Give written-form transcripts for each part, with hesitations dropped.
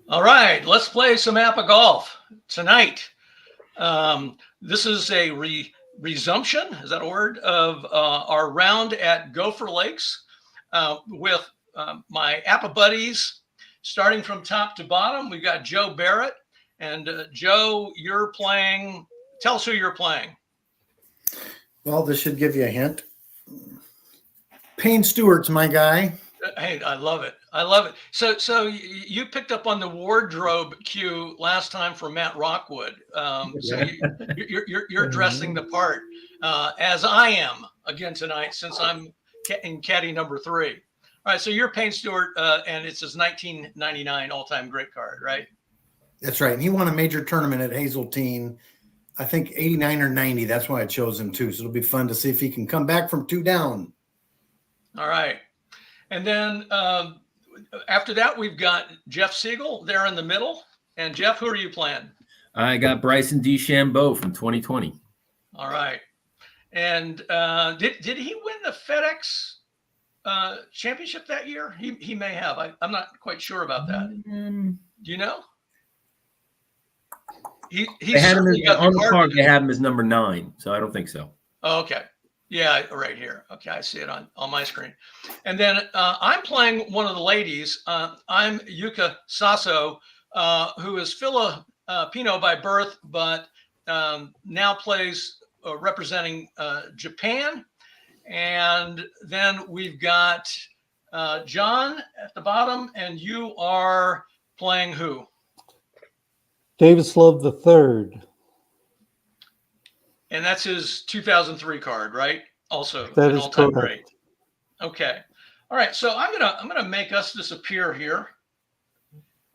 All right, let's play some APBA golf tonight. This is a resumption, is that a word, of our round at Gopher Lakes with my APBA buddies. Starting from top to bottom, we've got Joe Barrett. And Joe, you're playing. Tell us who you're playing. Well, this should give you a hint. Payne Stewart's my guy. Hey, I love it. I love it. So you picked up on the wardrobe cue last time for Matt Rockwood. So you're dressing the part, as I am again tonight, since I'm in caddy number 3. All right. So you're Payne Stewart, and it's his 1999 all-time great card, right? That's right. And he won a major tournament at Hazeltine, I think 89 or 90. That's why I chose him too. So it'll be fun to see if he can come back from 2 down. All right. And then after that, we've got Jeff Siegel there in the middle. And Jeff, who are you playing? I got Bryson DeChambeau from 2020. All right. And did he win the FedEx championship that year? He may have. I'm not quite sure about that. Do you know? He had him on the card. They have him as number 9, so I don't think so. Oh, okay. Yeah, right here. Okay, I see it on my screen. And then I'm playing one of the ladies. I'm Yuka Saso, who is Filipino by birth, but now plays representing Japan. And then we've got John at the bottom, and you are playing who? Davis Love III. And that's his 2003 card, right? Also, that an is all-time correct. great. Okay. All right. So I'm gonna make us disappear here,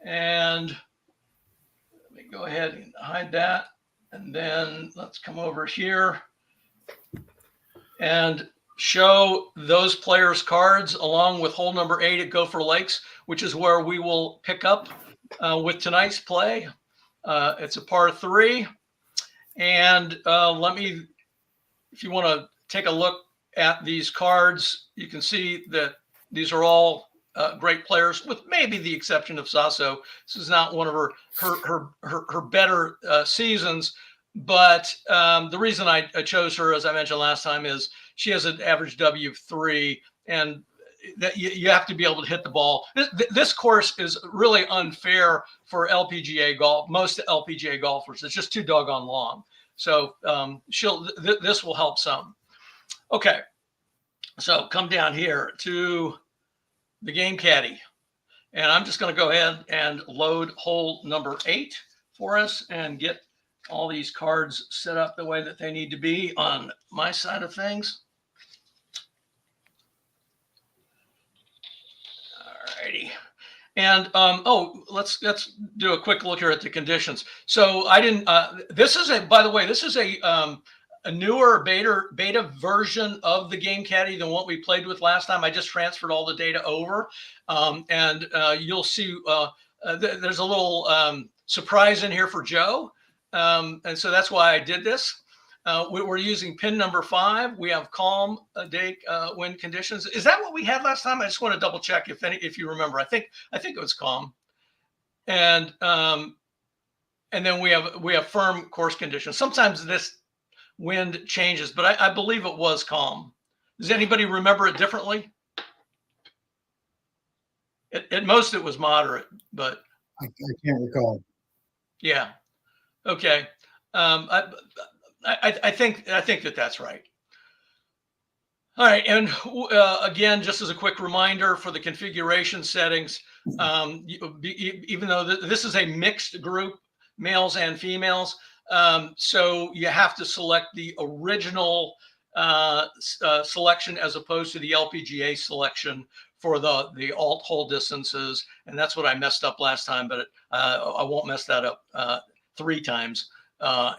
and let me go ahead and hide that, and then let's come over here and show those players' cards along with hole number 8 at Gopher Lakes, which is where we will pick up with tonight's play. It's a par 3. And if you want to take a look at these cards, you can see that these are all great players, with maybe the exception of Saso. This is not one of her better seasons, but the reason I chose her, as I mentioned last time, is she has an average W of 3, and that you have to be able to hit the ball. This course is really unfair for LPGA golf. Most LPGA golfers, it's just too doggone long. So this will help some. Okay, so come down here to the game caddy, and I'm just going to go ahead and load hole number 8 for us and get all these cards set up the way that they need to be on my side of things. Alrighty. And let's do a quick look here at the conditions. So I didn't. This is by the way, this is a newer beta version of the Game Caddy than what we played with last time. I just transferred all the data over, and you'll see there's a little surprise in here for Joe, and so that's why I did this. We're using pin number 5. We have calm day wind conditions. Is that what we had last time? I just want to double check if you remember. I think it was calm, and then we have firm course conditions. Sometimes this wind changes, but I believe it was calm. Does anybody remember it differently? At most, it was moderate, but I can't recall. Yeah. Okay. I think that's right. All right, and again, just as a quick reminder for the configuration settings, even though this is a mixed group, males and females, so you have to select the original selection as opposed to the LPGA selection for the alt hole distances, and that's what I messed up last time, but I won't mess that up 3 times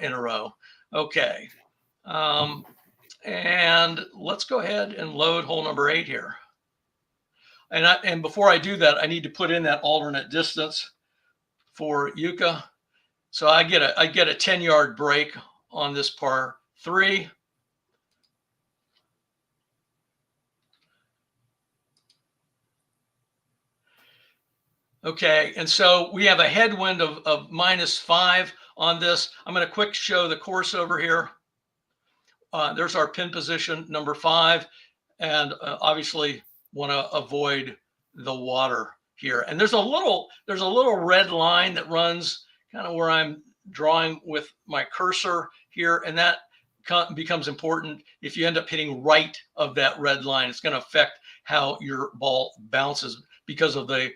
in a row. Okay, and let's go ahead and load hole number 8 here. And before I do that, I need to put in that alternate distance for Yuka. So I get a 10-yard break on this par 3. Okay, and so we have a headwind of -5 on this. I'm going to quick show the course over here. There's our pin position, number 5, and obviously want to avoid the water here. And there's a little red line that runs kind of where I'm drawing with my cursor here, and that becomes important. If you end up hitting right of that red line, it's going to affect how your ball bounces because of the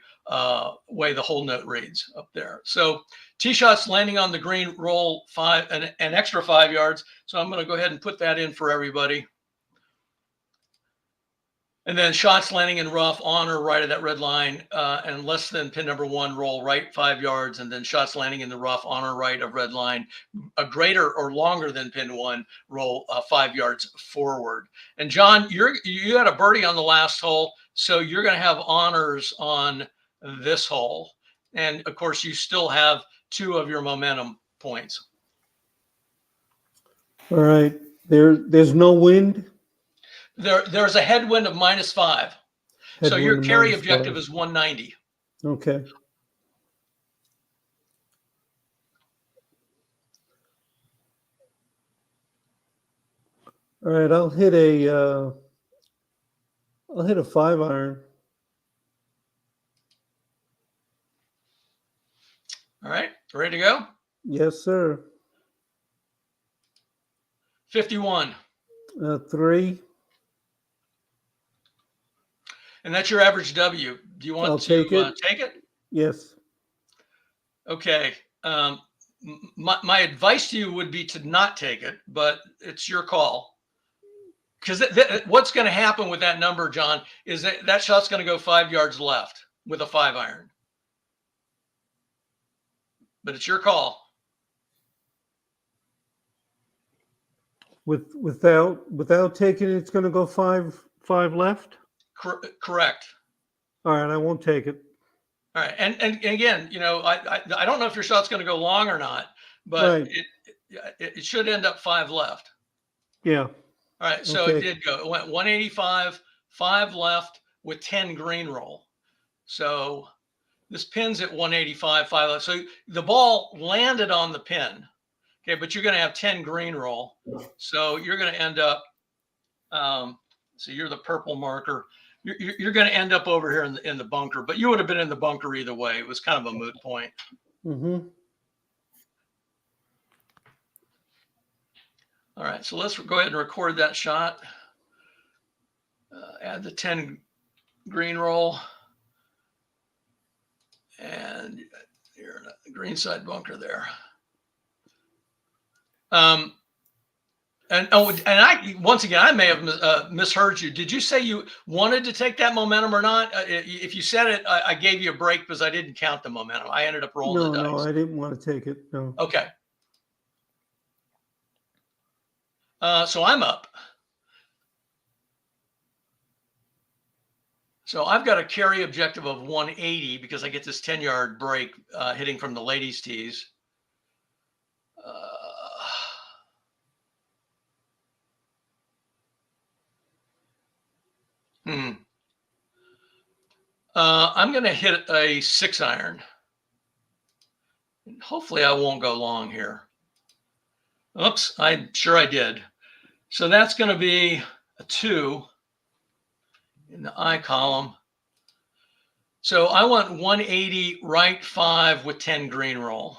way the hole note reads up there. So tee shots landing on the green, roll 5, an extra 5 yards. So I'm going to go ahead and put that in for everybody. And then shots landing in rough on or right of that red line, and less than pin number 1, roll right 5 yards. And then shots landing in the rough on or right of red line, a greater or longer than pin 1, roll 5 yards forward. And John, you had a birdie on the last hole, so you're going to have honors on this hole. And of course, you still have 2 of your momentum points. All right. There's no wind. There's a headwind of -5. So your carry objective is 190. Okay. All right, I'll hit a 5-iron. All right, ready to go? Yes, sir. 51. 3. And that's your average W. Do you want I'll to take it. Take it? Yes. Okay. My advice to you would be to not take it, but it's your call. Because what's going to happen with that number, John, is that shot's going to go 5 yards left with a 5-iron. But it's your call. Without taking it, it's going to go 5 left. Correct. All right, I won't take it. All right, and again, I don't know if your shot's going to go long or not, but Right. it should end up 5 left. Yeah. All right, so Okay. It did go. It went 185, 5 left with 10 green roll. So this pin's at 185, 5 left. So the ball landed on the pin. Okay, but you're going to have 10 green roll. So you're going to end up, so you're the purple marker. You're going to end up over here in the bunker, but you would have been in the bunker either way. It was kind of a moot point. Mm-hmm. All right, so let's go ahead and record that shot. Add the 10 green roll. And you're in a green side bunker there. And I once again, I may have misheard you. Did you say you wanted to take that momentum or not? If you said it, I gave you a break because I didn't count the momentum. I ended up rolling the dice. No, I didn't want to take it. No. Okay. So I'm up. So I've got a carry objective of 180 because I get this 10-yard break hitting from the ladies' tees. I'm going to hit a 6-iron. Hopefully I won't go long here. Oops, I'm sure I did. So that's going to be a 2 in the I column. So I want 180 right 5 with 10 green roll.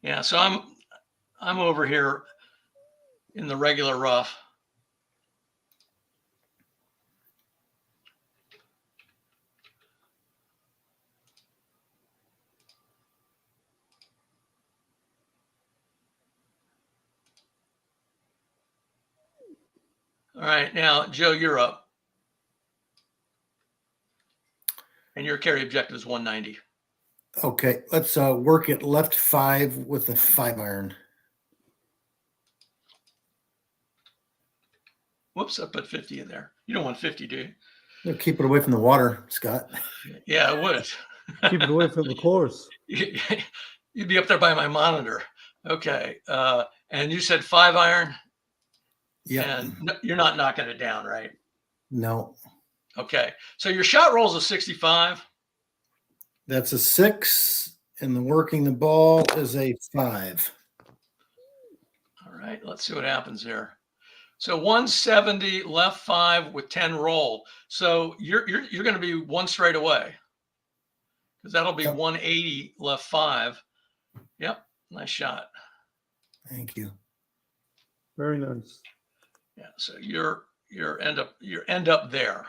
Yeah, so I'm over here in the regular rough. All right, now, Joe, you're up. And your carry objective is 190. Okay, let's work it left 5 with a 5-iron. Whoops, I put 50 in there. You don't want 50, do you? You'll keep it away from the water, Scott. Yeah, I would. Keep it away from the course. You'd be up there by my monitor. Okay. And you said 5-iron? Yeah. And you're not knocking it down, right? No, Okay. So your shot roll is a 65. that's a 6, and the working the ball is a 5. All right. Let's see what happens here. So 170 left 5 with 10 roll. So you're going to be one straight away because that'll be Yep. 180 left 5. Yep. Nice shot. Thank you. Very nice. Yeah. So you're end up there.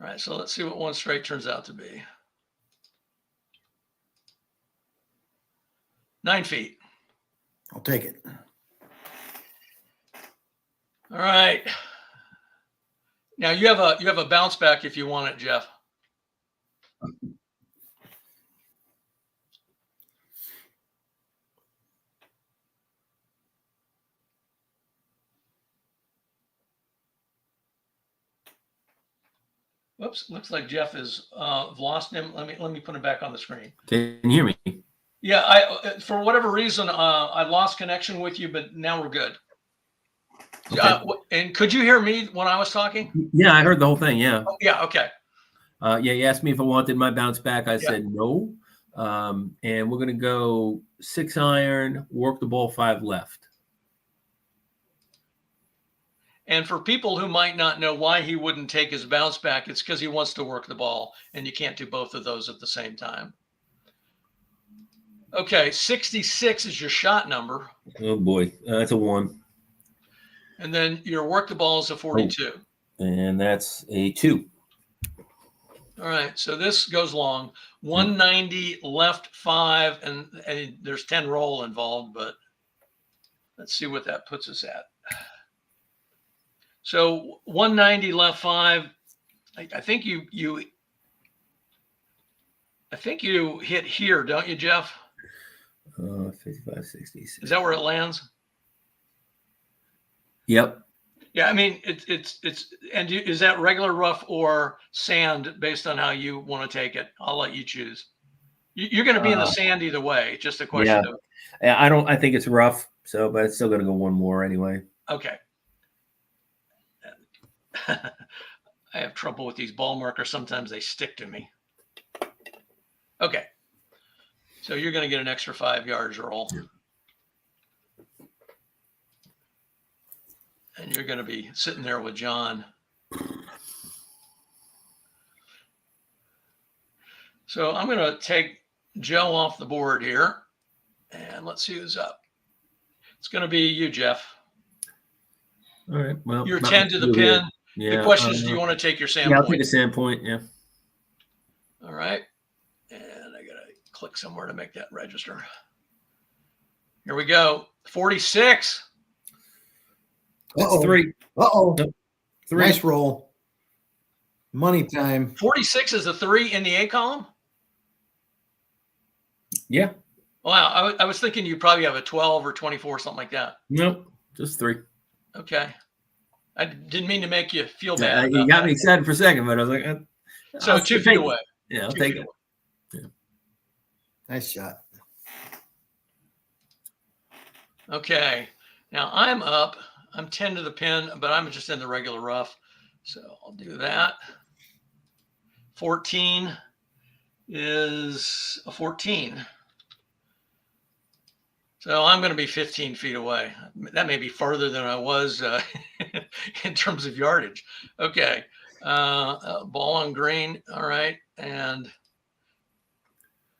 All right. So let's see what one straight turns out to be. 9 feet. I'll take it. All right. Now you have a bounce back if you want it, Jeff. Whoops, looks like Jeff is lost him. Let me put him back on the screen. Can you hear me? Yeah, I for whatever reason I lost connection with you, but now we're good. Okay. And could you hear me when I was talking? Yeah, I heard the whole thing. Yeah. Oh, yeah. Okay. Yeah, you asked me if I wanted my bounce back. I Yeah. said no. And we're going to go 6 iron, work the ball 5 left. And for people who might not know why he wouldn't take his bounce back, it's because he wants to work the ball, and you can't do both of those at the same time. Okay, 66 is your shot number, Oh boy, that's a 1. and then your work the ball is a 42. And that's a 2. All right, so this goes long. 190 left 5, and there's 10 roll involved, but let's see what that puts us at. So 190 left 5. I think you hit here, don't you, Jeff? 55, 66. Is that where it lands? Yep. Yeah, I mean is that regular rough or sand based on how you want to take it? I'll let you choose. You're going to be in the sand either way. Just a question of. I think it's rough. So, but it's still going to go one more anyway. Okay. I have trouble with these ball markers. Sometimes they stick to me. Okay. So you're going to get an extra 5 yards roll. And you're going to be sitting there with John. So I'm going to take Joe off the board here. And let's see who's up. It's going to be you, Jeff. All right. Well, You're 10 to the pin. Yeah, the question is, do you want to take your sand point? point? I'll take a sand point. Yeah. All right. And I got to click somewhere to make that register. Here we go. 46. Uh-oh. 3. Uh-oh. Nope. 3. Nice roll. Money time. 46 is a 3 in the A column? Yeah. Wow. I was thinking you probably have a 12 or 24, something like that. Nope. Just 3. Okay. I didn't mean to make you feel bad. You got me excited for a second, but I was like, so 2 feet away. Yeah, I'll take it. Yeah. Nice shot. Okay. Now I'm up. I'm 10 to the pin, but I'm just in the regular rough. So I'll do that. 14 is a 14. So I'm going to be 15 feet away. That may be farther than I was in terms of yardage. Okay. Ball on green. All right. All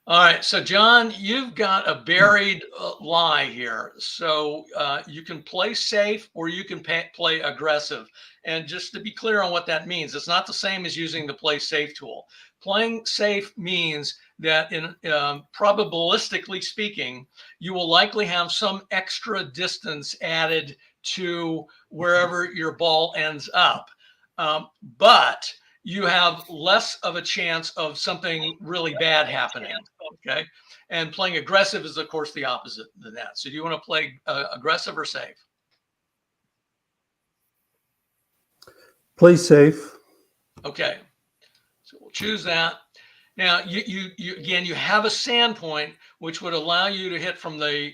right. So, John, you've got a buried lie here. So you can play safe or you can play aggressive. And just to be clear on what that means, it's not the same as using the play safe tool. Playing safe means that in probabilistically speaking, you will likely have some extra distance added to wherever your ball ends up. But you have less of a chance of something really bad happening. Okay. And playing aggressive is, of course, the opposite than that. So do you want to play aggressive or safe? Play safe. Okay. So we'll choose that. Now, you again, you have a sand point, which would allow you to hit from the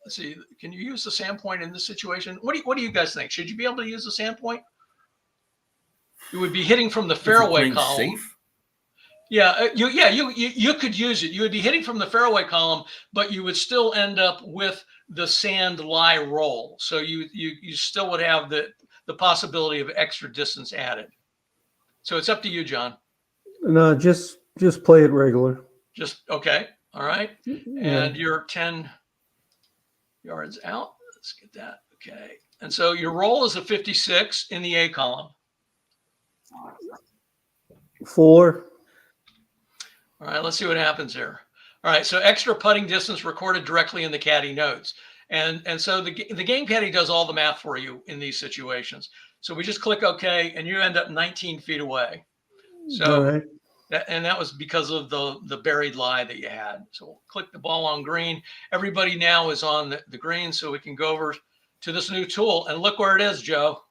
let's see, can you use the sand point in this situation? What do you guys think? Should you be able to use the sand point? You would be hitting from the If you're fairway playing column. safe. Yeah, you could use it. You would be hitting from the fairway column, but you would still end up with the sand lie roll. So you still would have the possibility of extra distance added. So it's up to you, John. No, just play it regular. Just okay. All right. Yeah. And you're 10 yards out. Let's get that. Okay. And so your roll is a 56 in the A column. 4. All right, let's see what happens here. All right, so extra putting distance recorded directly in the caddy notes. And so the game caddy does all the math for you in these situations. So we just click OK, and you end up 19 feet away. So All right. that was because of the buried lie that you had. So we'll click the ball on green. Everybody now is on the green, so we can go over to this new tool. And look where it is, Joe.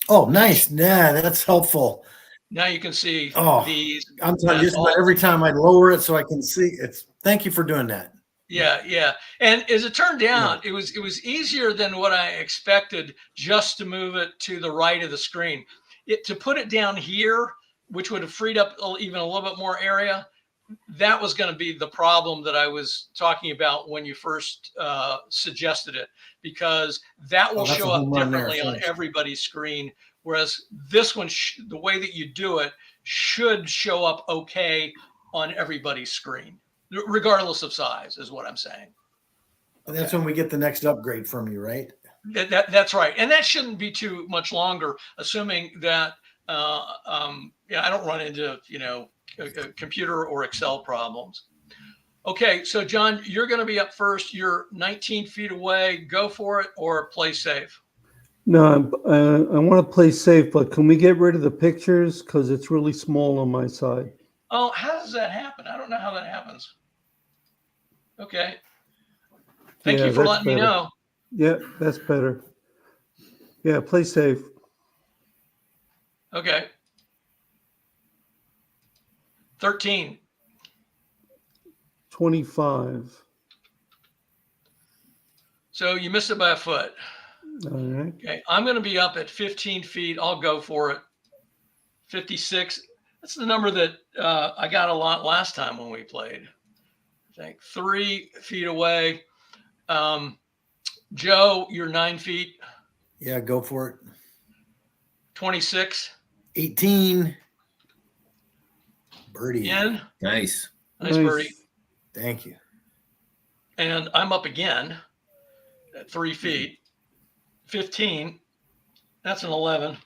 Oh, nice. Yeah, that's helpful. Now you can see these. I'm just every time I lower it so I can see it's. Thank you for doing that. Yeah. And as it turned out, it was easier than what I expected just to move it to the right of the screen. To put it down here, which would have freed up even a little bit more area, that was going to be the problem that I was talking about when you first suggested it, because that will show up differently on everybody's screen. Whereas this one, the way that you do it should show up okay on everybody's screen, regardless of size, is what I'm saying. Okay. That's when we get the next upgrade from you, right? That's right. And that shouldn't be too much longer, assuming that, I don't run into, computer or Excel problems. Okay, so John, you're going to be up first. You're 19 feet away. Go for it or play safe. No, I want to play safe, but can we get rid of the pictures because it's really small on my side? Oh, how does that happen? I don't know how that happens. Okay. Thank you for letting me know. Yeah, that's better. Yeah, play safe. Okay. 13. 25. So you missed it by a foot. All right. Okay. I'm going to be up at 15 feet. I'll go for it. 56. That's the number that I got a lot last time when we played. I think 3 feet away. Joe, you're 9 feet. Yeah, go for it. 26. 18. Birdie. In. Nice. Nice birdie. Thank you. And I'm up again at 3 feet. 15. That's an 11.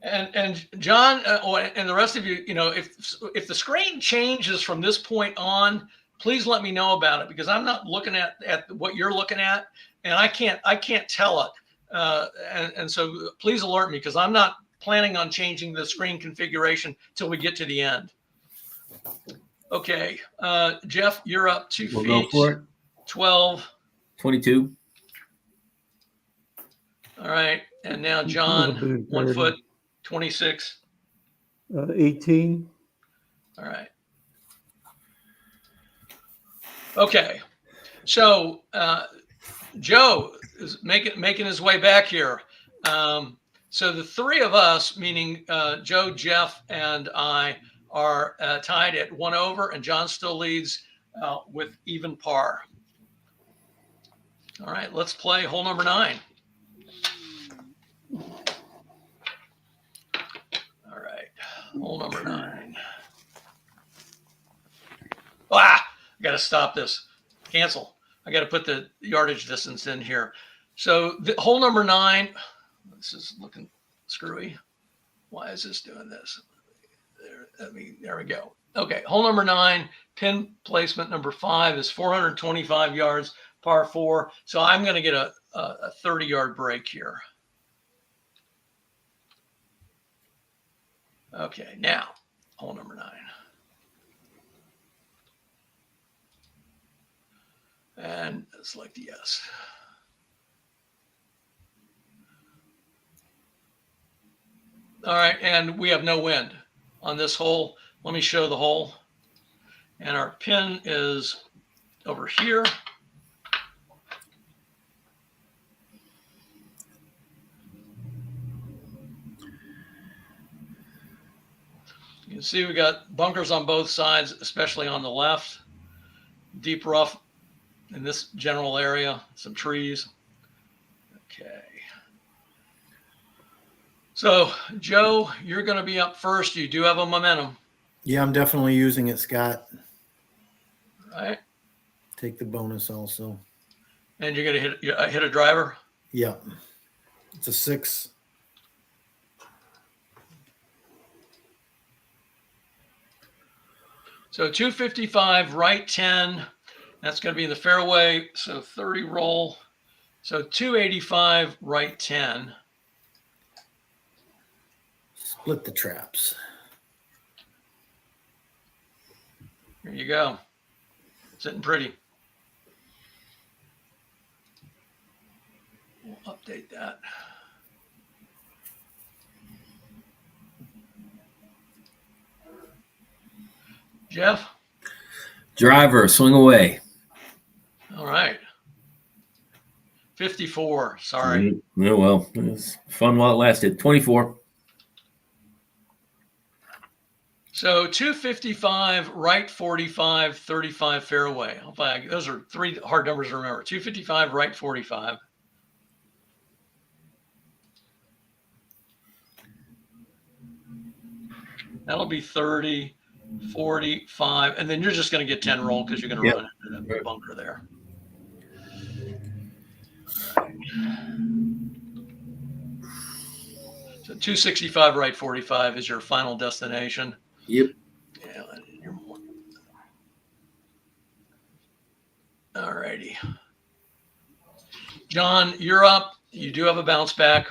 And John and the rest of you, if the screen changes from this point on, please let me know about it, because I'm not looking at what you're looking at, and I can't tell it. And so please alert me, because I'm not planning on changing the screen configuration till we get to the end. Okay, Jeff, you're up 2 feet. We'll go for it. 12. 22. All right, and now John, 1 foot. 26. 18. All right. Okay. So Joe is making his way back here. So the three of us, meaning Joe, Jeff, and I, are tied at 1 over, and John still leads with even par. All right, let's play hole number 9. All right, hole number 9. I got to stop this. Cancel. I got to put the yardage distance in here. So the hole number 9. This is looking screwy. Why is this doing this? There we go. Okay, hole number 9, pin placement number 5 is 425 yards, par 4. So I'm going to get a 30-yard break here. Okay, now hole number 9. And select yes. All right, and we have no wind on this hole. Let me show the hole. And our pin is over here. You can see we got bunkers on both sides, especially on the left. Deep rough in this general area, some trees. Okay. So, Joe, you're going to be up first. You do have a momentum. Yeah, I'm definitely using it, Scott. Right. Take the bonus also. And you're going to hit a driver? Yeah. It's a 6. So 255, right 10. That's going to be in the fairway. So 30 roll. So 285, right 10. Split the traps. Here you go. Sitting pretty. We'll update that. Jeff? Driver, swing away. All right. 54. Sorry. Oh, well, it was fun while it lasted. 24. So 255, right 45, 35 fairway. Those are 3 hard numbers to remember. 255, right 45. That'll be 30, 45, and then you're just going to get 10 roll because you're going to run into that bunker there. So 265, right 45 is your final destination. Yep. Yeah. All righty. John, you're up. You do have a bounce back.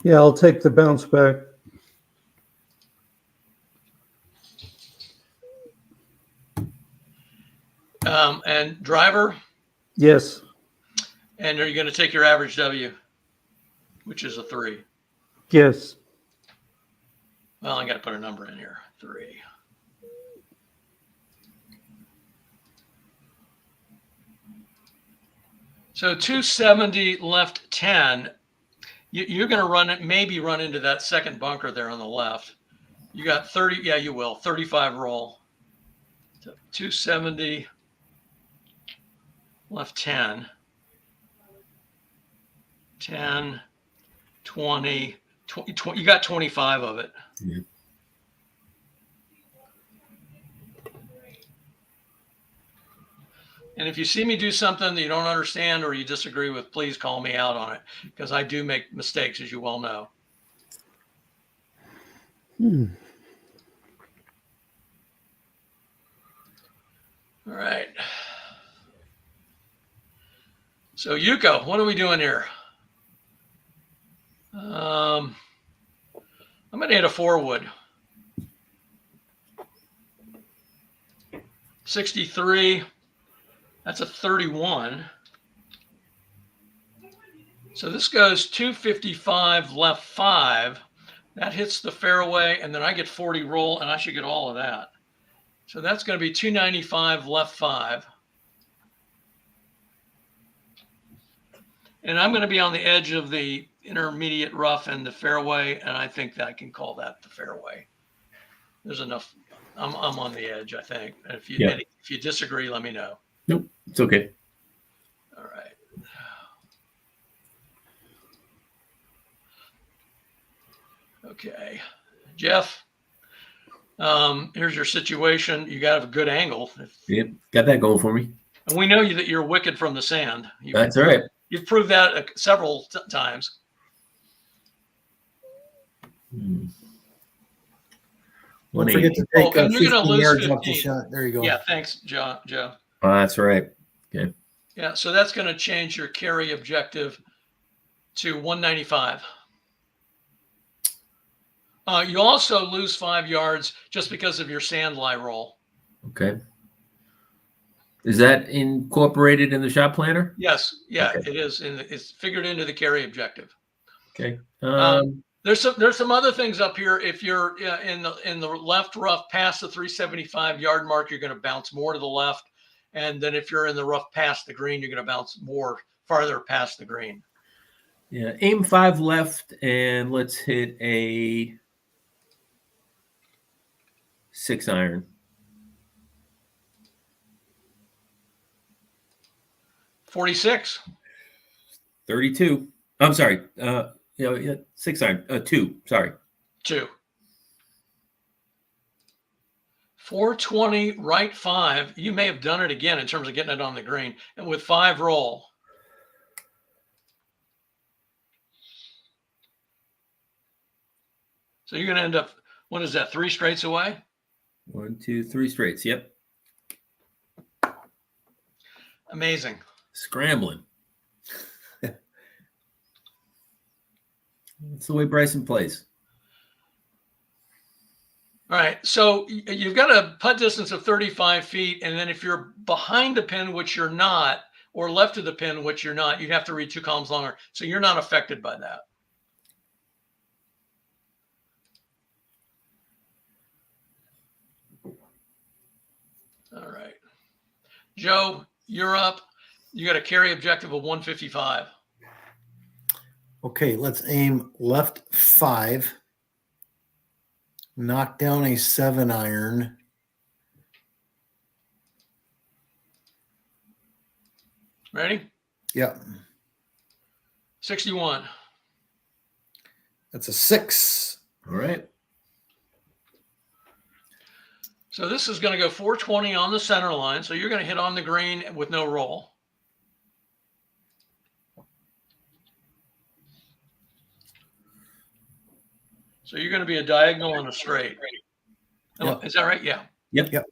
Yeah, I'll take the bounce back. And driver, Yes. and are you going to take your average W, which is a 3? Yes. Well, I got to put a number in here. 3. So 270 left 10. You're going to run it, maybe run into that second bunker there on the left. You got 30. Yeah, you will. 35 roll. So 270 left 10. 10, 20, 20. You got 25 of it. Yeah. And if you see me do something that you don't understand or you disagree with, please call me out on it because I do make mistakes, as you well know. All right. So Yuko, what are we doing here? I'm going to hit a 4-wood. 63. That's a 31. So this goes 255 left 5. That hits the fairway, and then I get 40 roll, and I should get all of that. So that's going to be 295 left 5. And I'm going to be on the edge of the intermediate rough and the fairway, and I think that I can call that the fairway. There's enough. I'm on the edge, I think. And if you disagree, let me know. Nope, it's okay. All right. Okay, Jeff. Here's your situation. You got a good angle. Yep, got that going for me. And we know that you're wicked from the sand. That's all right. You've proved that several times. Don't forget to take and you're going to 15 lose yards 15. off the shot. There you go. Yeah, thanks, Joe. Oh, that's right. Okay. Yeah, so that's going to change your carry objective to 195. You also lose 5 yards just because of your sand lie roll. Okay. Is that incorporated in the shot planner? Yes, yeah, Okay. it is. It's figured into the carry objective. Okay. There's some other things up here. If you're in the left rough past the 375 yard mark, you're going to bounce more to the left, And then if you're in the rough past the green, you're going to bounce more farther past the green. Yeah, aim 5 left, and let's hit a 6 iron. 46. 32. I'm sorry. Yeah, 6 iron. 2. Sorry. 2. 420, right 5. You may have done it again in terms of getting it on the green. And with 5 roll. So you're going to end up, what is that, 3 straights away? 1, 2, 3 straights. Yep. Amazing. Scrambling. That's the way Bryson plays. All right. So you've got a putt distance of 35 feet. And then if you're behind the pin, which you're not, or left of the pin, which you're not, you'd have to read 2 columns longer. So you're not affected by that. All right. Joe, you're up. You got a carry objective of 155. Okay, let's aim left 5. Knock down a 7 iron. Ready? Yep. 61. That's a 6. All right. So this is going to go 420 on the center line. So you're going to hit on the green with no roll. So you're going to be a diagonal and a straight. Oh, Yep. is that right? Yeah. Yep. Yep.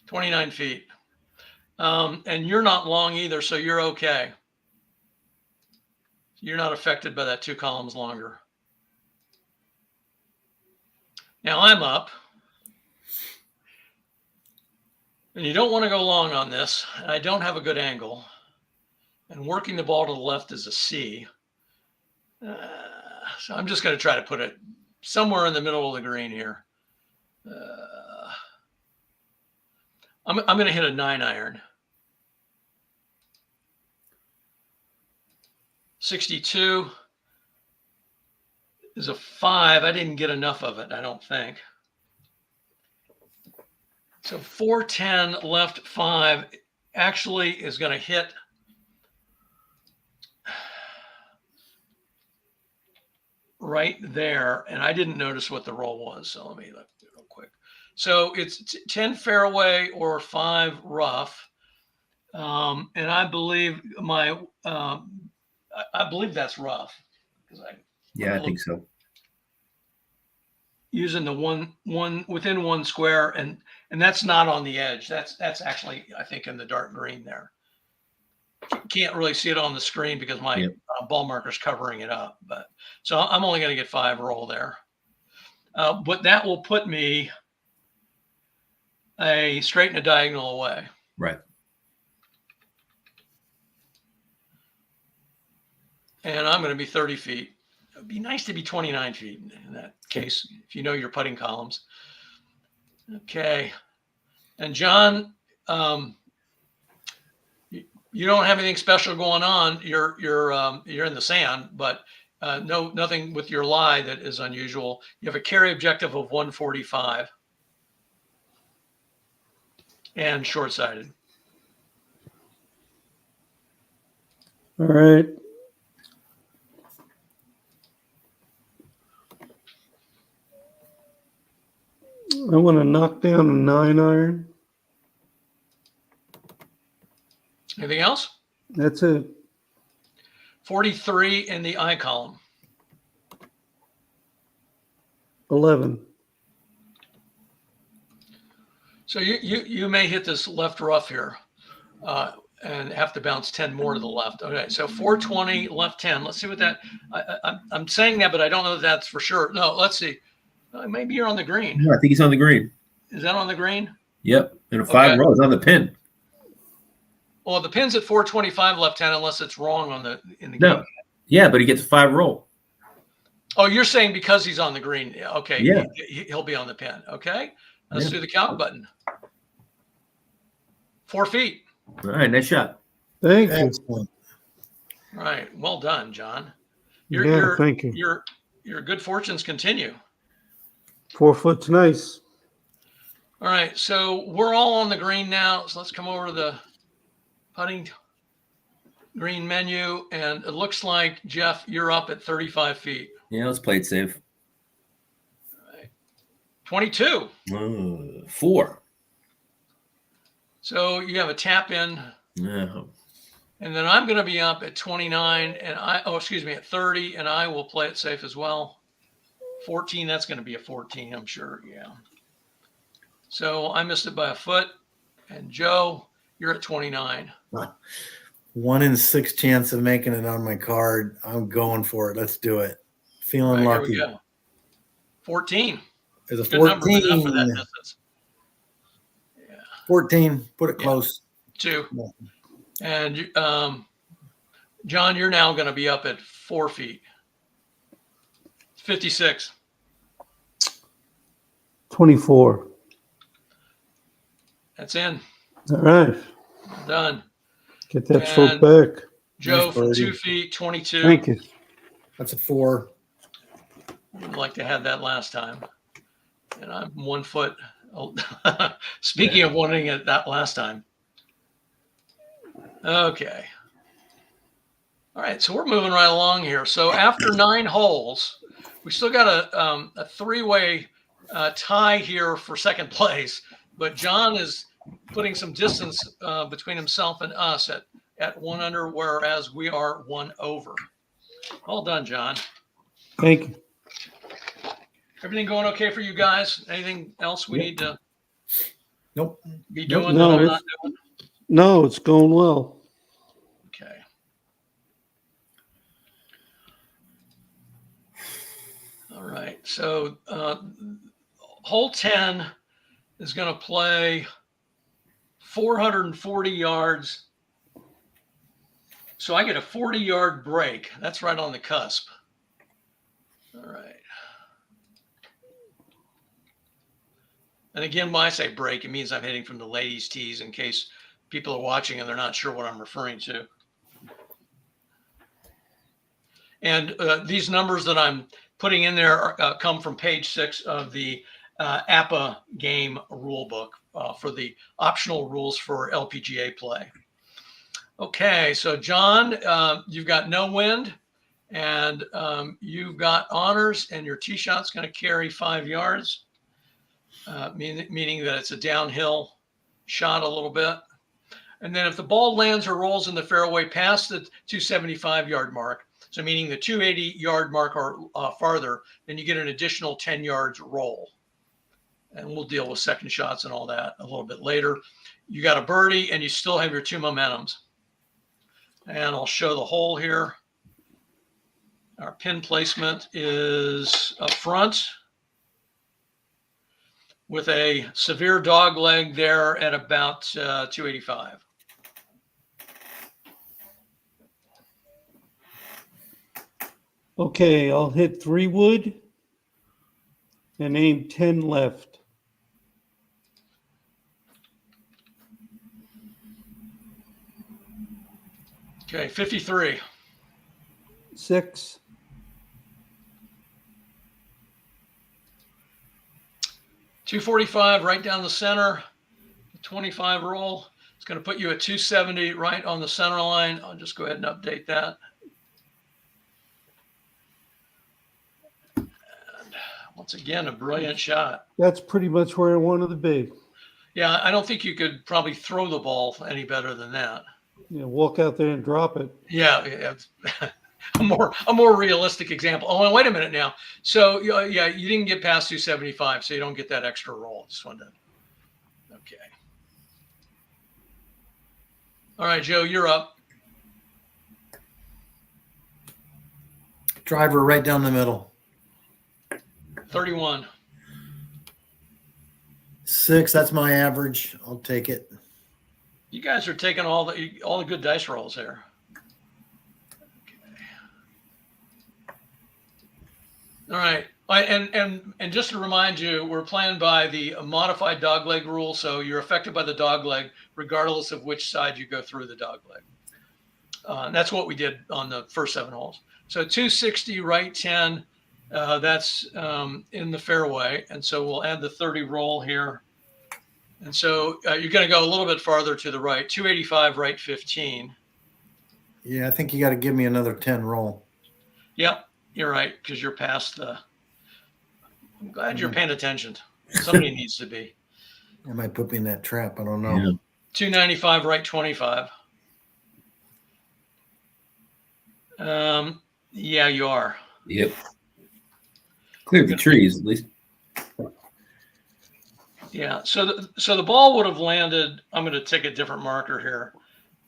$29 feet. And you're not long either, so you're okay. You're not affected by that 2 columns longer. Now I'm up. And you don't want to go long on this. I don't have a good angle. And working the ball to the left is a C. So I'm just going to try to put it somewhere in the middle of the green here. I'm going to hit a 9 iron. 62 is a 5. I didn't get enough of it, I don't think. So 410 left 5 actually is going to hit right there. And I didn't notice what the roll was. So let me look real quick. So it's 10 fairway or 5 rough. And I believe I believe that's rough. Yeah, I think so. Using the one within 1 square, and that's not on the edge. That's actually, I think, in the dark green there. Can't really see it on the screen because my ball marker's covering it up. But so I'm only going to get 5 roll there. But that will put me a straight and a diagonal away. Right. And I'm going to be 30 feet. It'd be nice to be 29 feet in that case, if you know your putting columns. Okay. And John, you don't have anything special going on. You're in the sand, but nothing with your lie that is unusual. You have a carry objective of 145 and short-sighted. All right. I want to knock down a 9 iron. Anything else? That's it. 43 in the I column. 11. So you may hit this left rough here and have to bounce 10 more to the left. Okay, so 420, left 10. Let's see what that, I'm saying that, but I don't know if that's for sure. No, let's see. Maybe you're on the green. No, I think he's on the green. Is that on the green? Yep. And a 5 roll is on the pin. Well, the pin's at 425 left 10 unless it's wrong on in the No. game. Yeah, but he gets a 5 roll. Oh, you're saying because he's on the green. Okay. Yeah. He'll be on the pin. Okay. Let's Yeah. do the count button. 4 feet. All right, nice shot. Thank you. Excellent. All right. Well done, John. Thank you. Your good fortunes continue. 4 foot's nice. All right. So we're all on the green now. So let's come over to the putting green menu. And it looks like, Jeff, you're up at 35 feet. Yeah, let's play it safe. 22. 4. So you have a tap in. Yeah. And then I'm going to be up at 29 and at 30, and I will play it safe as well. 14, that's going to be a 14, I'm sure. Yeah. So I missed it by a foot. And Joe, you're at 29. 1 in 6 chance of making it on my card. I'm going for it. Let's do it. Feeling All right, lucky. here we go. 14. There's a Good number 14. enough for that distance. 14. Put it Yeah. close. 2. And John, you're now going to be up at 4 feet. 56. 24. That's in. All right. Well done. Get that And- stroke back. Joe Nice from birdie. 2 feet, 22. Thank you. That's a 4. Would like to have that last time. And I'm 1 foot. Speaking of wanting it that last time. Okay. All right, so we're moving right along here. So after 9 holes, we still got a 3-way tie here for second place, but John is putting some distance between himself and us at 1 under, whereas we are 1 over. Well done, John. Thank you. Everything going okay for you guys? Anything else we Yep. need to Nope. be Nope. doing No, that I'm not doing? No, it's going well. Okay. All right. So hole 10 is going to play 440 yards. So I get a 40-yard break. That's right on the cusp. All right. And again, when I say break, it means I'm hitting from the ladies' tees in case people are watching and they're not sure what I'm referring to. And these numbers that I'm putting in there come from page 6 of the APBA game rule book for the optional rules for LPGA play. Okay, so John, you've got no wind and you've got honors, and your tee shot's going to carry 5 yards. Meaning that it's a downhill shot a little bit. And then if the ball lands or rolls in the fairway past the 275-yard mark, so meaning the 280-yard mark or farther, then you get an additional 10 yards roll. And we'll deal with second shots and all that a little bit later. You got a birdie and you still have your 2 momentums. And I'll show the hole here. Our pin placement is up front, with a severe dog leg there at about 285. Okay, I'll hit 3 wood and aim 10 left. Okay, 53. 6. 245 right down the center, 25 roll. It's going to put you at 270 right on the center line. I'll just go ahead and update that. And once again, a brilliant shot. That's pretty much where I wanted to be. Yeah, I don't think you could probably throw the ball any better than that. Yeah, walk out there and drop it. Yeah. a more realistic example. Oh, and wait a minute now. So yeah, you didn't get past 275, so you don't get that extra roll. Just wanted to. Okay. All right, Joe, you're up. Driver right down the middle. 31. 6. That's my average. I'll take it. You guys are taking all the good dice rolls here. All right. And just to remind you, we're playing by the modified dogleg rule. So you're affected by the dogleg regardless of which side you go through the dogleg. And that's what we did on the first 7 holes. So 260, right 10, that's in the fairway. And so we'll add the 30 roll here. And so you're going to go a little bit farther to the right, 285, right 15. Yeah, I think you got to give me another 10 roll. Yep, you're right, because you're past the. I'm glad you're paying attention. Somebody needs to be. It might put me in that trap. I don't know. Yeah. 295, right 25. Yeah, you are. Yep. Clear the trees at least. Yeah. So the ball would have landed. I'm going to take a different marker here.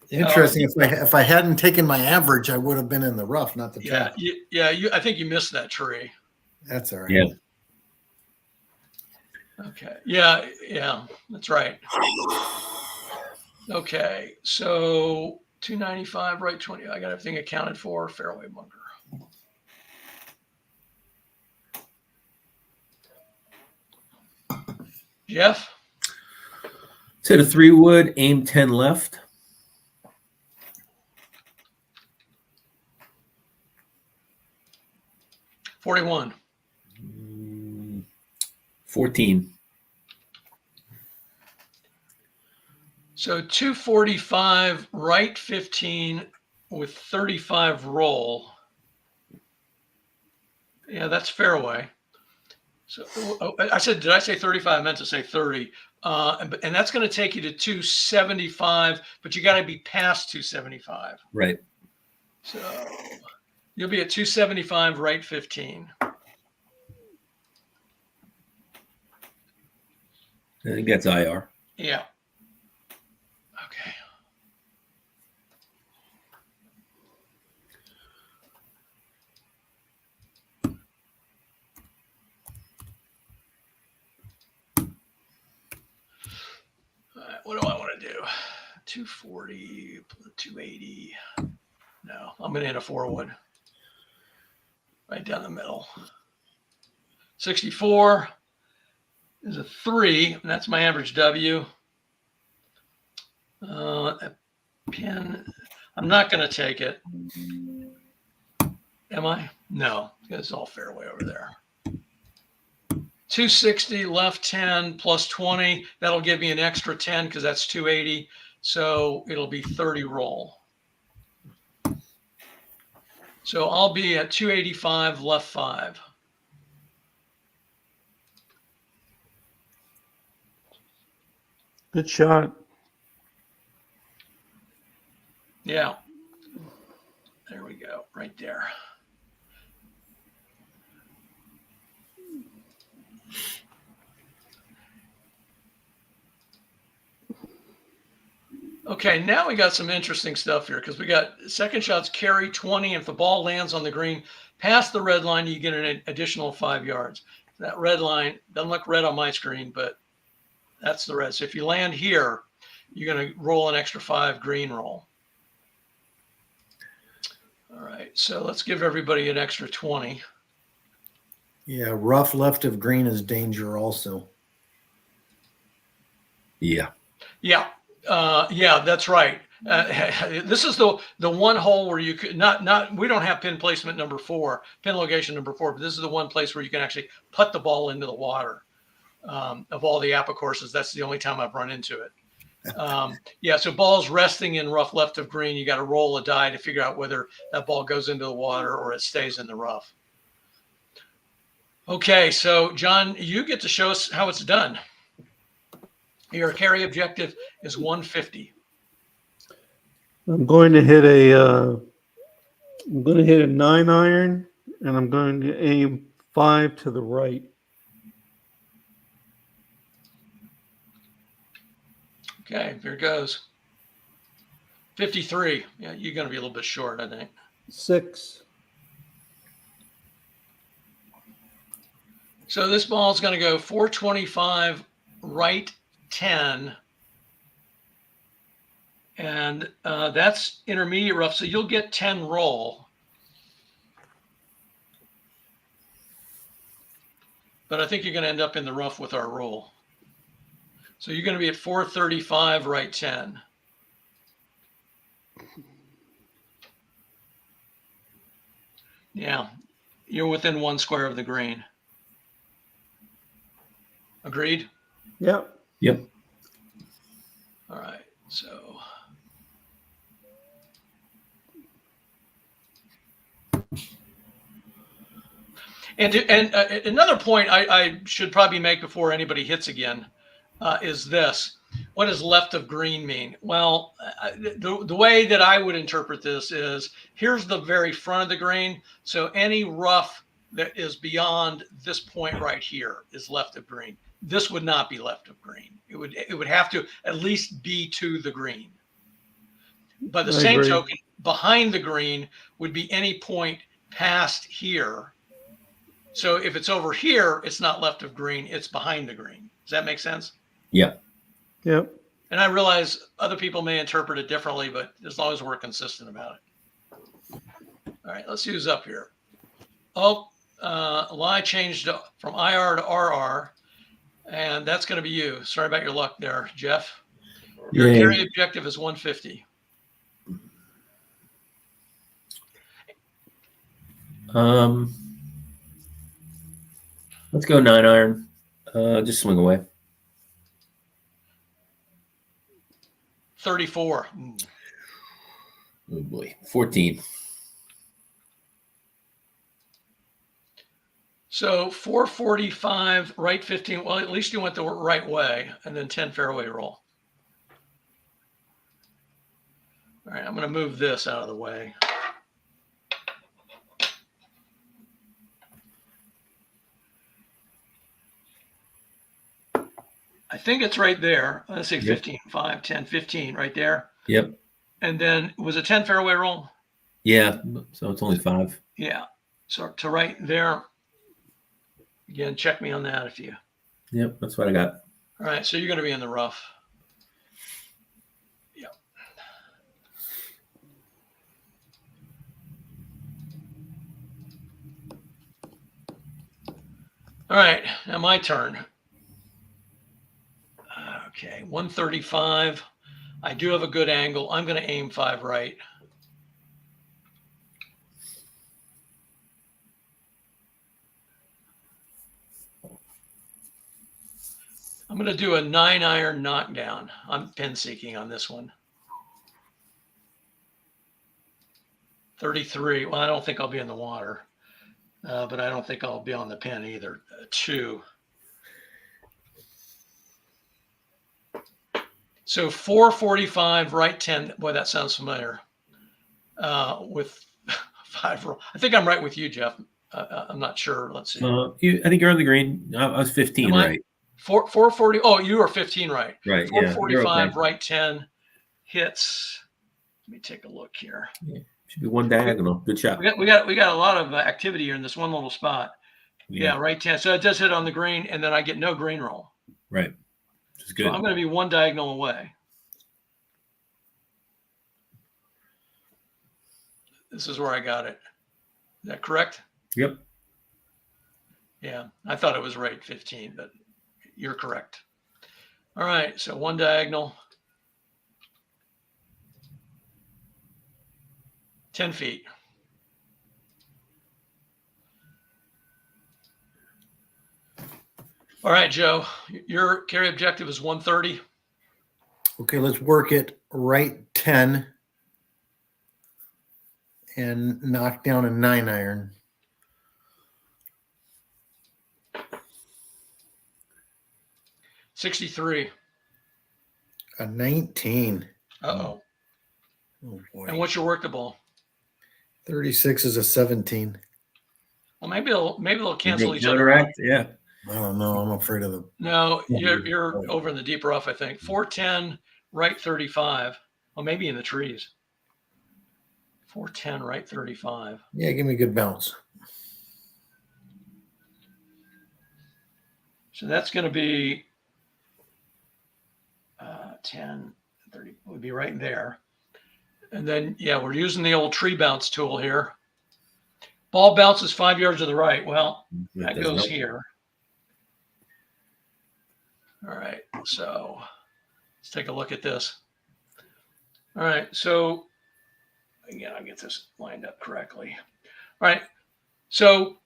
Interesting. If I hadn't taken my average, I would have been in the rough, not the trap. I think you missed that tree. That's all right. Yeah. Okay. Yeah, that's right. Okay. So 295, right 20. I got everything accounted for. Fairway bunker. Jeff? Set a 3-wood, aim 10 left. 41. 14. So 245, right 15 with 35 roll. Yeah, that's fairway. So did I say 35? I meant to say 30. And that's going to take you to 275, but you got to be past 275. Right. So you'll be at 275, right 15. I think that's IR. Yeah. Okay. All right, what do I want to do? 240, 280. No, I'm going to hit a 4-wood. Right down the middle. 64 is a 3, and that's my average W. A pin. I'm not going to take it. Am I? No, it's all fairway over there. 260, left 10, plus 20. That'll give me an extra 10 because that's 280. So it'll be 30 roll. So I'll be at 285, left 5. Good shot. Yeah. There we go. Right there. Okay, now we got some interesting stuff here because we got second shots carry 20. If the ball lands on the green past the red line, you get an additional 5 yards. That red line doesn't look red on my screen, but that's the red. So if you land here, you're going to roll an extra 5 green roll. All right, so let's give everybody an extra 20. Yeah, rough left of green is danger also. Yeah. Yeah. That's right. This is the one hole where you could not we don't have pin placement number 4, pin location number 4, but this is the one place where you can actually put the ball into the water. Of all the APBA courses, that's the only time I've run into it. So balls resting in rough left of green, you got to roll a die to figure out whether that ball goes into the water or it stays in the rough. Okay, so John, you get to show us how it's done. Your carry objective is 150. I'm going to hit a 9-iron, and I'm going to aim 5 to the right. Okay, here it goes. 53. Yeah, you're going to be a little bit short, I think. 6. So this ball is going to go 425, right 10. And that's intermediate rough. So you'll get 10 roll. but I think you're going to end up in the rough with our rule. So you're going to be at 435, right 10. Yeah, you're within 1 square of the green. Agreed? Yeah. Yep. All right, so. And another point I should probably make before anybody hits again is this. What does left of green mean? Well, the way that I would interpret this is here's the very front of the green. So any rough that is beyond this point right here is left of green. This would not be left of green. It would have to at least be to the green. By the I same agree. token, behind the green would be any point past here. So if it's over here, it's not left of green, it's behind the green. Does that make sense? Yeah. Yep. And I realize other people may interpret it differently, but as long as we're consistent about it. All right, let's see who's up here. Oh, lie changed from IR to RR, and that's going to be you. Sorry about your luck there, Jeff. Your Yay. carry objective is 150. Let's go 9 iron. Just swing away. 34. Oh boy, 14. So 445, right 15. Well, at least you went the right way, and then 10 fairway roll. All right, I'm going to move this out of the way. I think it's right there. Let's say 15, 5, 10, 15, right there. Yep. And then was it 10 fairway roll? Yeah. So it's only 5. Yeah. So to right there. Again, check me on that if you. Yep. That's what I got. All right. So you're going to be in the rough. Yep. All right. Now my turn. Okay. 135. I do have a good angle. I'm going to aim 5 right. I'm going to do a 9 iron knockdown. I'm pin seeking on this one. 33. Well, I don't think I'll be in the water, but I don't think I'll be on the pin either. 2. So 445, right 10. Boy, that sounds familiar. With 5 roll. I think I'm right with you, Jeff. I'm not sure. Let's see. I think you're on the green. I was 15, Am I? right? 440. Oh, you are 15, right? Right. 445, Yeah, okay. right 10 hits. Let me take a look here. Yeah. Should be one diagonal. Good shot. We got a lot of activity here in this one little spot. Yeah, right 10. So it does hit on the green, and then I get no green roll. Right. Which is good. So I'm going to be one diagonal away. This is where I got it. Is that correct? Yep. Yeah, I thought it was right 15, but you're correct. All right, so one diagonal. 10 feet. All right, Joe, your carry objective is 130. Okay, let's work it right 10 and knock down a 9 iron. $63. A 19. Uh-oh. Oh boy. And what's your work the ball? 36 is a 17. Well, maybe they'll cancel each other. Counteract. Yeah. I don't know. I'm afraid of the. No, you're over in the deep rough, I think. 410, right 35. Well, maybe in the trees. 410, right 35. Yeah, give me a good bounce. So that's going to be 10, 30. Would be right there. And then, yeah, we're using the old tree bounce tool here. Ball bounces 5 yards to the right. Well, that goes here. All right. So let's take a look at this. All right. So again, I'll get this lined up correctly. All right. So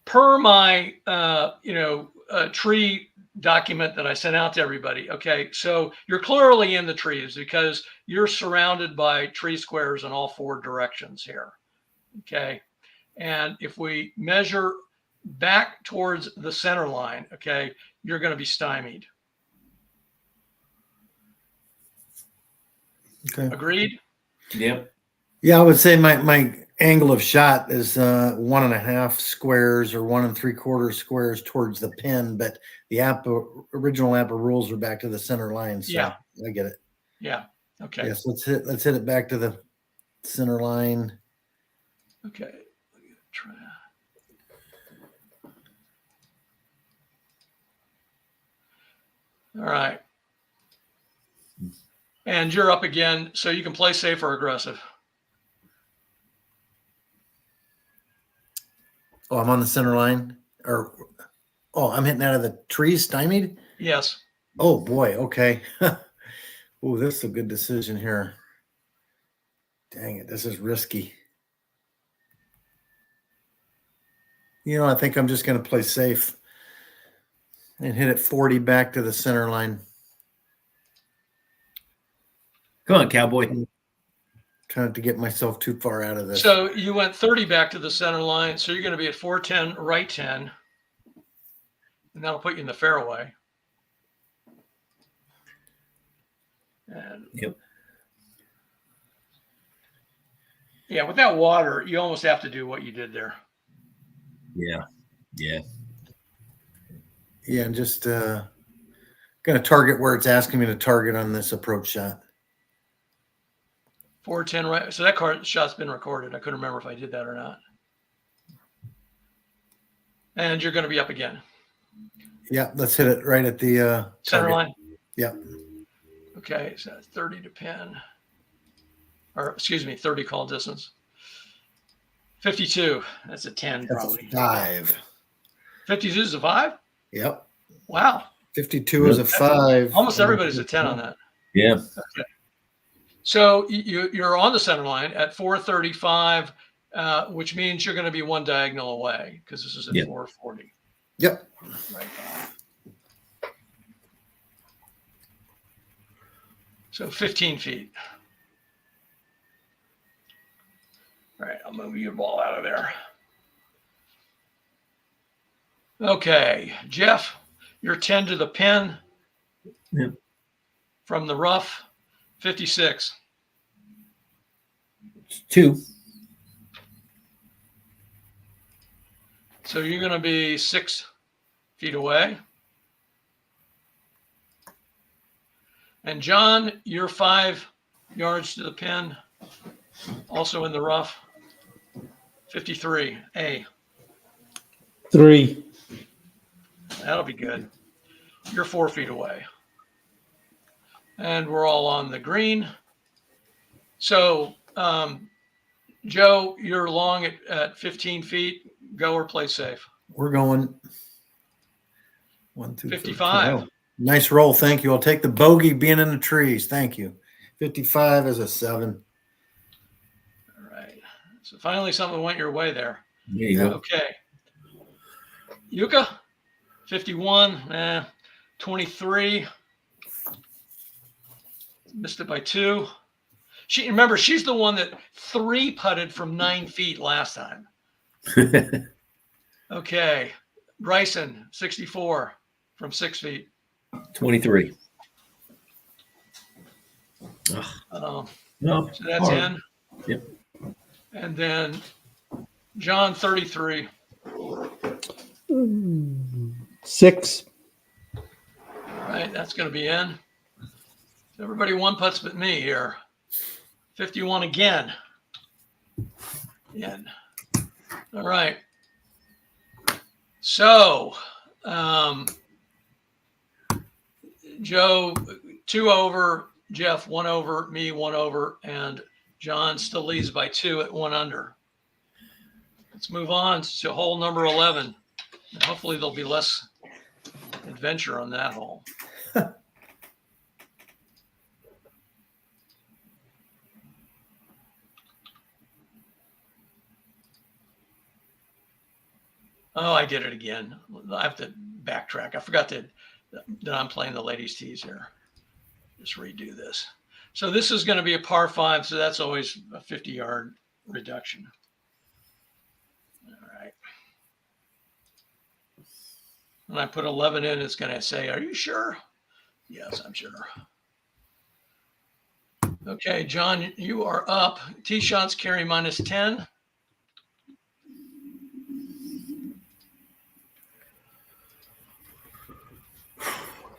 per my, tree document that I sent out to everybody. Okay. So you're clearly in the trees because you're surrounded by tree squares in all 4 directions here. Okay. And if we measure back towards the center line, okay, you're going to be stymied. Okay. Agreed? Yep. Yeah, I would say my angle of shot is 1.5 squares or 1 3/4 squares towards the pin, but the original APBA rules are back to the center line. So Yeah. I get it. Yeah. Okay. Yes, let's hit it back to the center line. Okay. Try. All right. And you're up again, so you can play safe or aggressive. Oh, I'm on the center line, I'm hitting out of the trees, stymied. Yes. Oh boy. Okay. Oh, this is a good decision here. Dang it, this is risky. I think I'm just going to play safe and hit it 40 back to the center line. Come on, cowboy. Trying not to get myself too far out of this. So you went 30 back to the center line. So you're going to be at 410, right 10. And that'll put you in the fairway. And Yep. yeah, with that water, you almost have to do what you did there. Yeah. Yeah. Yeah, and just going to target where it's asking me to target on this approach shot. 410, right. So that shot's been recorded. I couldn't remember if I did that or not. And you're going to be up again. Yeah, let's hit it right at the Center target. line. Yeah. Okay, so that's 30 to pin. Or excuse me, 30 call distance. 52. That's a 10 That's probably. a 5. 52 is a 5? Yep. Wow. 52 is a 5. Almost everybody's a 10 on that. Yeah. Okay. So you're on the center line at 435, which means you're going to be 1 diagonal away because this is at 440. Yep. Right. So 15 feet. All right, I'll move your ball out of there. Okay, Jeff, you're 10 to the pin. Yep. From the rough, 56. 2. So you're going to be 6 feet away. And John, you're 5 yards to the pin, also in the rough, 53. A. 3. That'll be good. You're 4 feet away. And we're all on the green. So, Joe, you're long at 15 feet. Go or play safe. We're going 1, 2, 3, 55. oh, nice roll. Thank you. I'll take the bogey being in the trees. Thank you. 55 is a 7. All right. So finally something went your way there. There you go. Okay. Yuka, 51, 23. Missed it by 2. She's the one that 3 putted from 9 feet last time. Okay. Bryson, 64 from 6 feet. 23. No. So So that's in. Yep. And then John, 33. 6. All right, that's going to be in. Everybody 1 putts but me here. 51 again. In. All right. So, Joe, 2 over, Jeff, 1 over, me, 1 over, and John still leads by 2 at 1 under. Let's move on to hole number 11. Hopefully there'll be less adventure on that hole. Oh, I did it again. I have to backtrack. I forgot that I'm playing the ladies' tees here. Just redo this. So this is going to be a par 5, so that's always a 50-yard reduction. All right. When I put 11 in, it's going to say, "Are you sure?" Yes, I'm sure. Okay, John, you are up. Tee shots carry -10.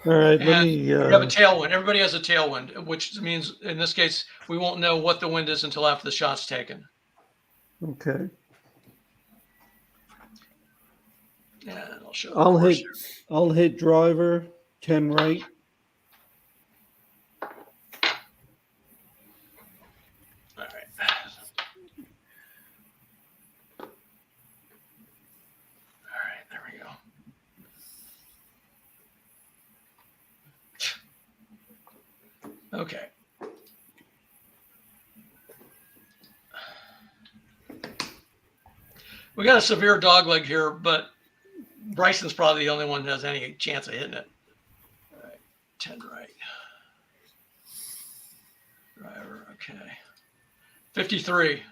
All right, let And me. you have a tailwind. Everybody has a tailwind, which means in this case, we won't know what the wind is until after the shot's taken. Okay. And I'll show the course here. I'll hit driver 10 right. All right. All right, there we go. Okay. We got a severe dog leg here, but Bryson's probably the only one that has any chance of hitting it. All right, 10 right. Driver, okay. 53.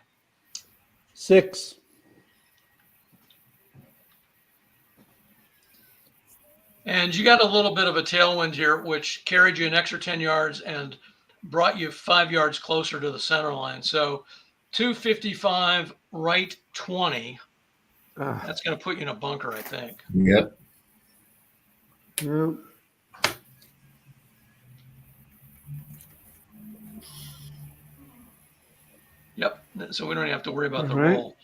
6. And you got a little bit of a tailwind here, which carried you an extra 10 yards and brought you 5 yards closer to the center line. So 255, right 20. That's going to put you in a bunker, I think. Yep. Yeah. Yep. So we don't even have to worry about the All right. roll.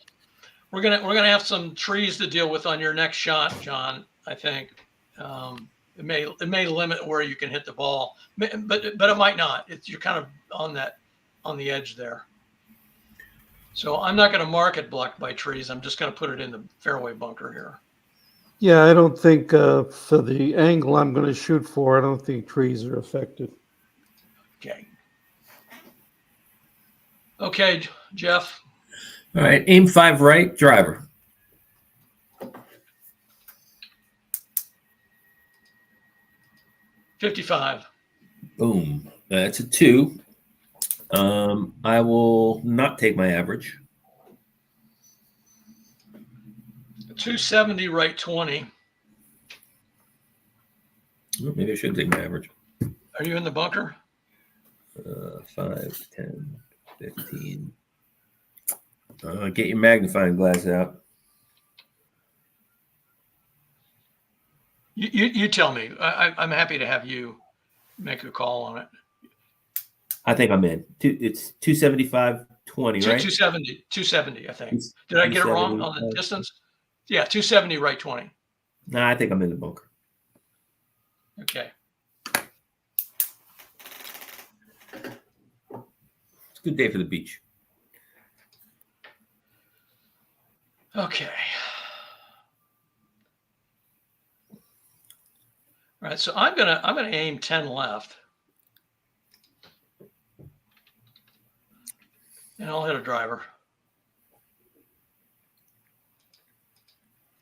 We're gonna have some trees to deal with on your next shot, John. I think it may limit where you can hit the ball, but it might not. You're kind of on the edge there. So I'm not going to mark it blocked by trees. I'm just going to put it in the fairway bunker here. Yeah, I don't think for the angle I'm going to shoot for, I don't think trees are affected. Okay. Okay, Jeff. All right. Aim 5 right, driver. $55. Boom. That's a 2. I will not take my average. 270, right 20. Well, maybe I should take my average. Are you in the bunker? 5, 10, 15. Get your magnifying glass out. You tell me. I'm happy to have you make a call on it. I think I'm in. It's 275, 20, right? 270, I think. Did I get it wrong on the distance? Yeah, 270, right 20. Nah, I think I'm in the bunker. Okay. It's a good day for the beach. Okay. All right, so I'm gonna aim 10 left. And I'll hit a driver.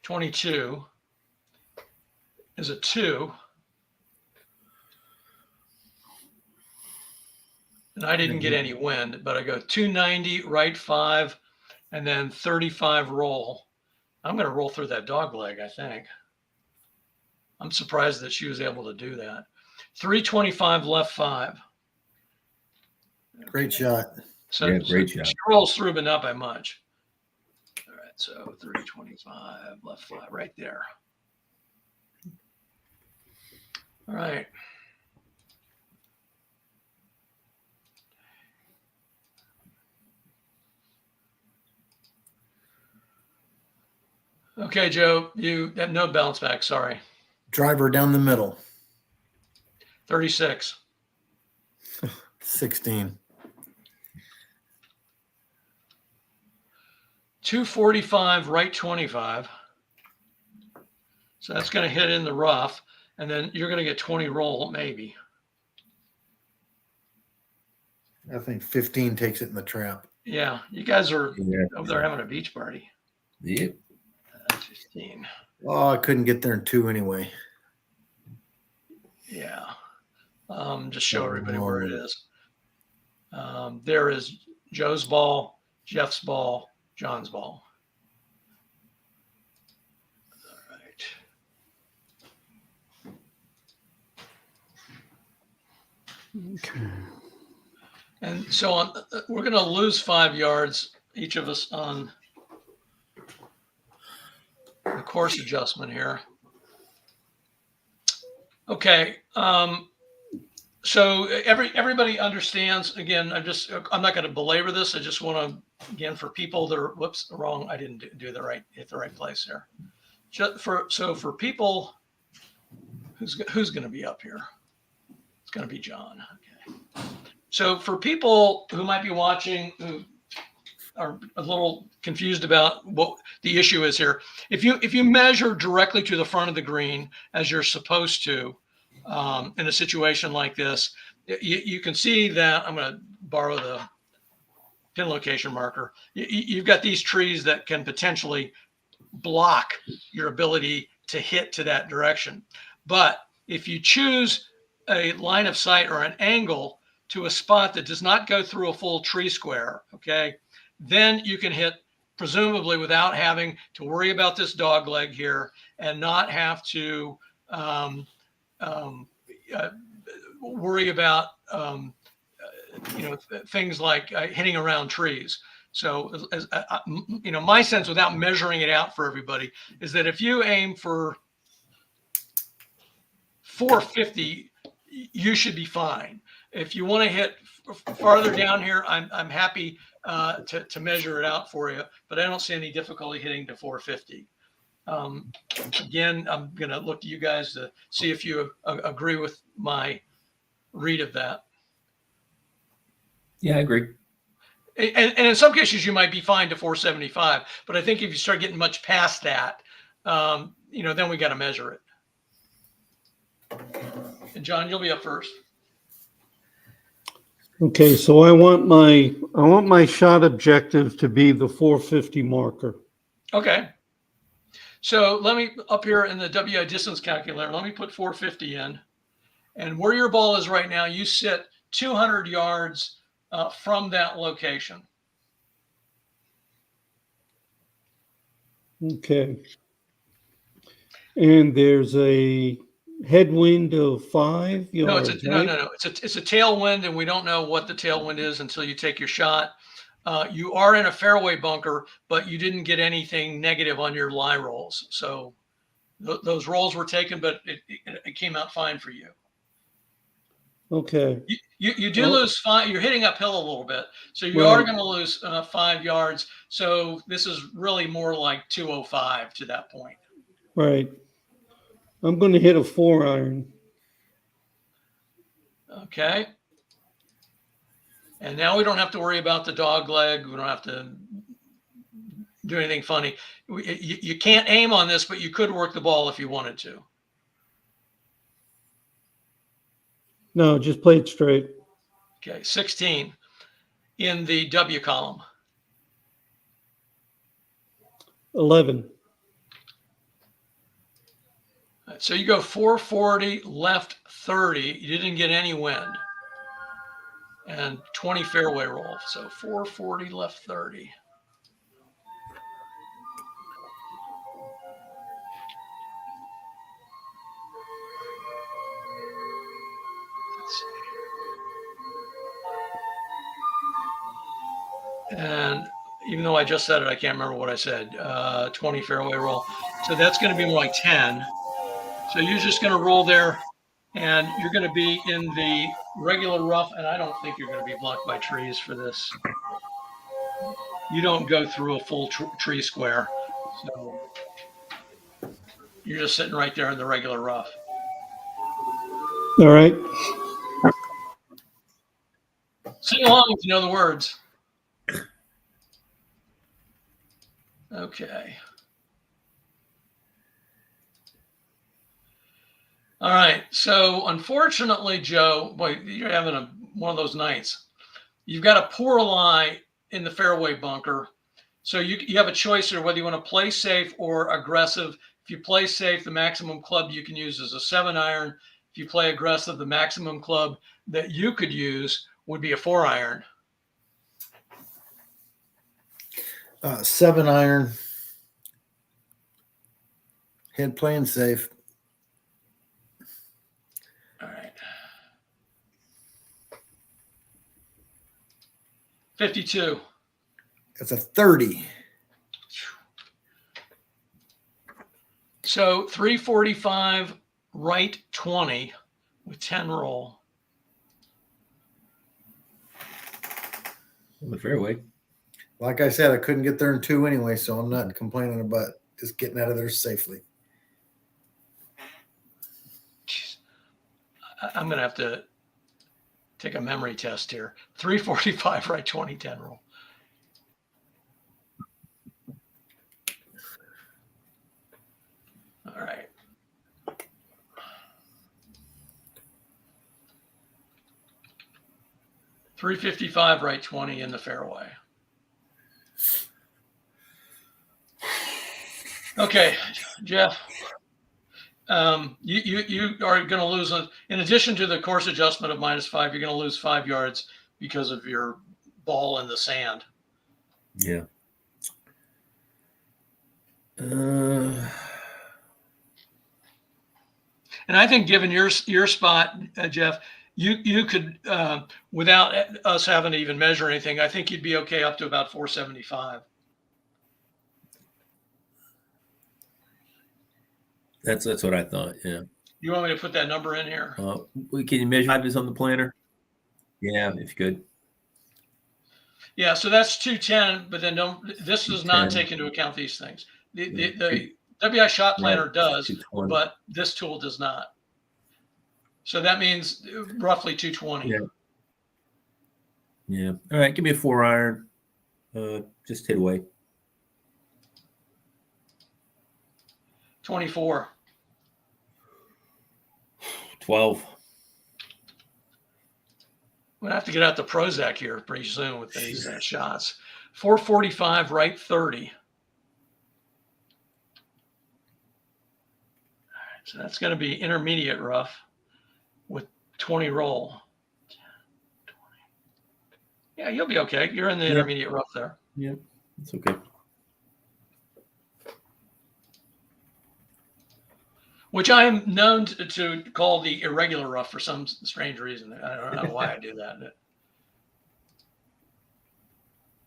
22 is a 2. And I didn't get any wind, but I go 290, right 5, and then 35 roll. I'm going to roll through that dog leg, I think. I'm surprised that she was able to do that. 325, left 5. Great shot. So, Yeah, great shot. She rolls through, but not by much. All right, so 325, left 5, right there. All right. Okay, Joe, you have no bounce back. Sorry. Driver down the middle. 36. 16. 245, right 25. So that's going to hit in the rough, and then you're going to get 20 roll, maybe. I think 15 takes it in the trap. Yeah, you guys are Yeah. over there having a beach party. Yep. 15. Oh, I couldn't get there in 2 anyway. Yeah. Just show everybody where it is. There is Joe's ball, Jeff's ball, John's ball. All right. Okay. And so we're going to lose 5 yards, each of us, on the course adjustment here. Okay. So everybody understands. Again, I'm not going to belabor this. I just want to, again, for people that are, whoops, wrong. I didn't hit the right place there. For people, who's going to be up here? It's going to be John. Okay. So for people who might be watching who are a little confused about what the issue is here, if you measure directly to the front of the green as you're supposed to, in a situation like this, you can see that I'm going to borrow the pin location marker. You've got these trees that can potentially block your ability to hit to that direction. But if you choose a line of sight or an angle to a spot that does not go through a full tree square, okay, then you can hit presumably without having to worry about this dog leg here and not have to worry about things like hitting around trees. So my sense, without measuring it out for everybody, is that if you aim for 450, you should be fine. If you want to hit farther down here, I'm happy to measure it out for you, but I don't see any difficulty hitting to 450. Again, I'm going to look to you guys to see if you agree with my read of that. Yeah, I agree. And in some cases, you might be fine to 475, but I think if you start getting much past that, then we got to measure it. And John, you'll be up first. Okay, so I want my shot objective to be the 450 marker. Okay. So let me, up here in the WI distance calculator, let me put 450 in. And where your ball is right now, you sit 200 yards from that location. Okay. And there's a headwind of 5 yards. No. It's a tailwind, and we don't know what the tailwind is until you take your shot. You are in a fairway bunker, but you didn't get anything negative on your lie rolls. So those rolls were taken, but it came out fine for you. Okay. You do lose 5. You're hitting uphill a little bit, so you are going to lose 5 yards. So this is really more like 205 to that point. Right. I'm going to hit a 4-iron. Okay. And now we don't have to worry about the dog leg. We don't have to do anything funny. You can't aim on this, but you could work the ball if you wanted to. No, just play it straight. Okay, 16 in the W column. 11. So you go 440, left 30. You didn't get any wind. And 20 fairway roll. So 440, left 30. And even though I just said it, I can't remember what I said. 20 fairway roll. So that's going to be more like 10. So you're just going to roll there, and you're going to be in the regular rough. And I don't think you're going to be blocked by trees for this. You don't go through a full tree square. So you're just sitting right there in the regular rough. All right. Sing along if you know the words. Okay. All right. So unfortunately, Joe, boy, you're having one of those nights. You've got a poor lie in the fairway bunker. So you have a choice here whether you want to play safe or aggressive. If you play safe, the maximum club you can use is a 7-iron. If you play aggressive, the maximum club that you could use would be a 4-iron. 7-iron. Head playing safe. All right. 52. That's a 30. So 345, right 20 with 10 roll. On the fairway. Like I said, I couldn't get there in 2 anyway, so I'm not complaining about just getting out of there safely. I'm going to have to take a memory test here. 345, right 20, 10 roll. All right. $355, right 20 in the fairway. Okay, Jeff. You are going to lose, in addition to the course adjustment of -5, you're going to lose 5 yards because of your ball in the sand. Yeah. And I think given your spot, Jeff, you could, without us having to even measure anything, I think you'd be okay up to about 475. That's what I thought. Yeah. You want me to put that number in here? Can you measure this on the planner? Yeah, if you could. Yeah, so that's 210, but then this does not 210. take into account these things. The WI shot planner does, but this tool does not. So that means roughly 220. Yeah. Yeah. All right, give me a 4-iron. Just hit away. 24. 12. We'll have to get out the Prozac here pretty soon with these shots. 445, right 30. All right, so that's going to be intermediate rough with 20 roll. 10, 20. Yeah, you'll be okay. You're in the intermediate rough there. Yeah, it's okay. Which I am known to call the irregular rough for some strange reason. I don't know why I do that.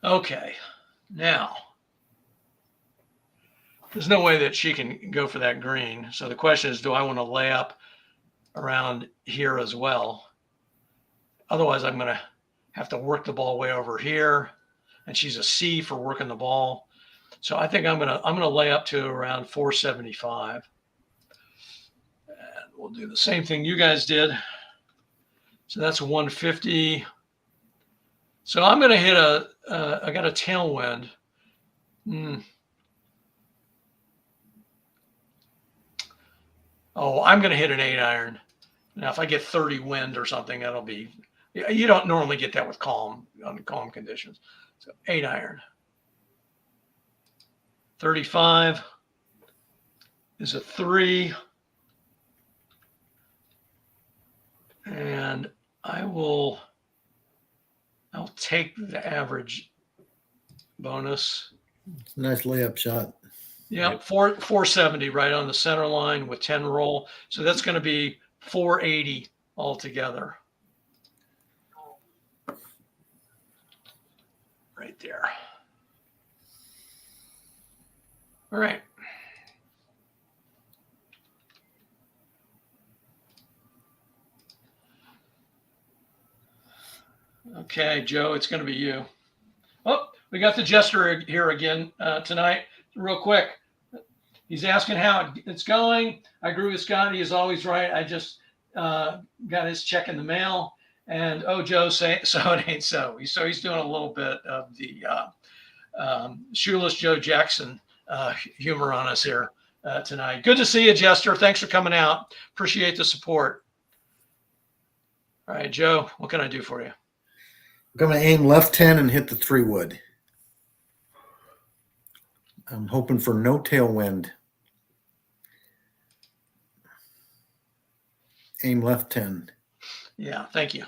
Okay, now there's no way that she can go for that green. So the question is, do I want to lay up around here as well? Otherwise, I'm going to have to work the ball way over here, and she's a C for working the ball. So I think I'm gonna lay up to around 475. We'll do the same thing you guys did. So that's 150. So I'm going to hit I got a tailwind. Oh, I'm going to hit an 8-iron. Now, if I get 30 wind or something, that'll be, you don't normally get that with calm, under calm conditions. So 8-iron. 35 is a 3. And I'll take the average bonus. It's a nice layup shot. Yeah, 470 right on the center line with 10 roll. So that's going to be 480 altogether. Right there. All right. Okay, Joe, it's going to be you. Oh, we got the jester here again tonight. Real quick. He's asking how it's going. I agree with Scott. He is always right. I just got his check in the mail. And, oh, Joe, say, so it ain't so. He's doing a little bit of the shoeless Joe Jackson humor on us here. tonight. Good to see you, Jester. Thanks for coming out. Appreciate the support. All right, Joe, what can I do for you? I'm going to aim left 10 and hit the 3-wood. I'm hoping for no tailwind. Aim left 10. Yeah, thank you.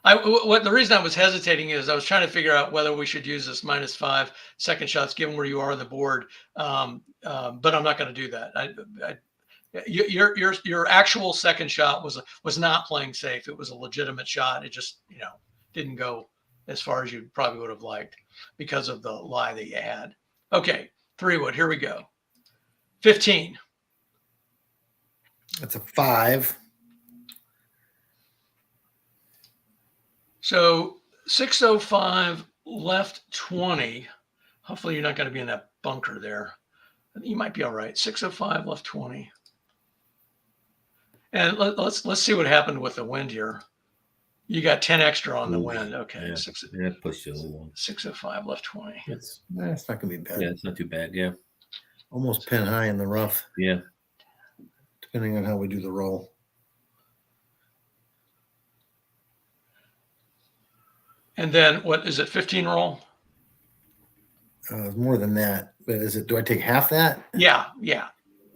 The reason I was hesitating is I was trying to figure out whether we should use this -5 second shots given where you are on the board, but I'm not going to do that. Your actual second shot was not playing safe. It was a legitimate shot. It just didn't go as far as you probably would have liked because of the lie that you had. Okay, 3-wood. Here we go. 15. That's a 5. So 605 left 20. Hopefully you're not going to be in that bunker there. You might be all right. 605 left 20. And let's see what happened with the wind here. You got 10 extra on the wind. Okay. Yeah, pushed you a little one. 605 left 20. That's not going to be bad. Yeah, it's not too bad. Yeah. Almost pin high in the rough, Yeah. depending on how we do the roll. And then what is it? 15 roll? More than that, but do I take half that? Yeah. Yeah,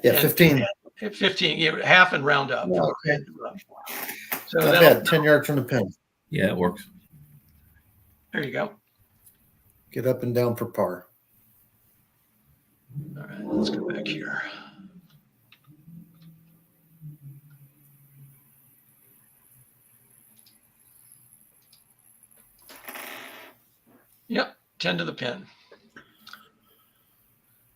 And- 15. 15. Yeah, half and round up. Yeah, okay. So Not that'll- bad. 10 yards from the pin. Yeah, it works. there you go. Get up and down for par. All right, let's go back here. Yep, 10 to the pin.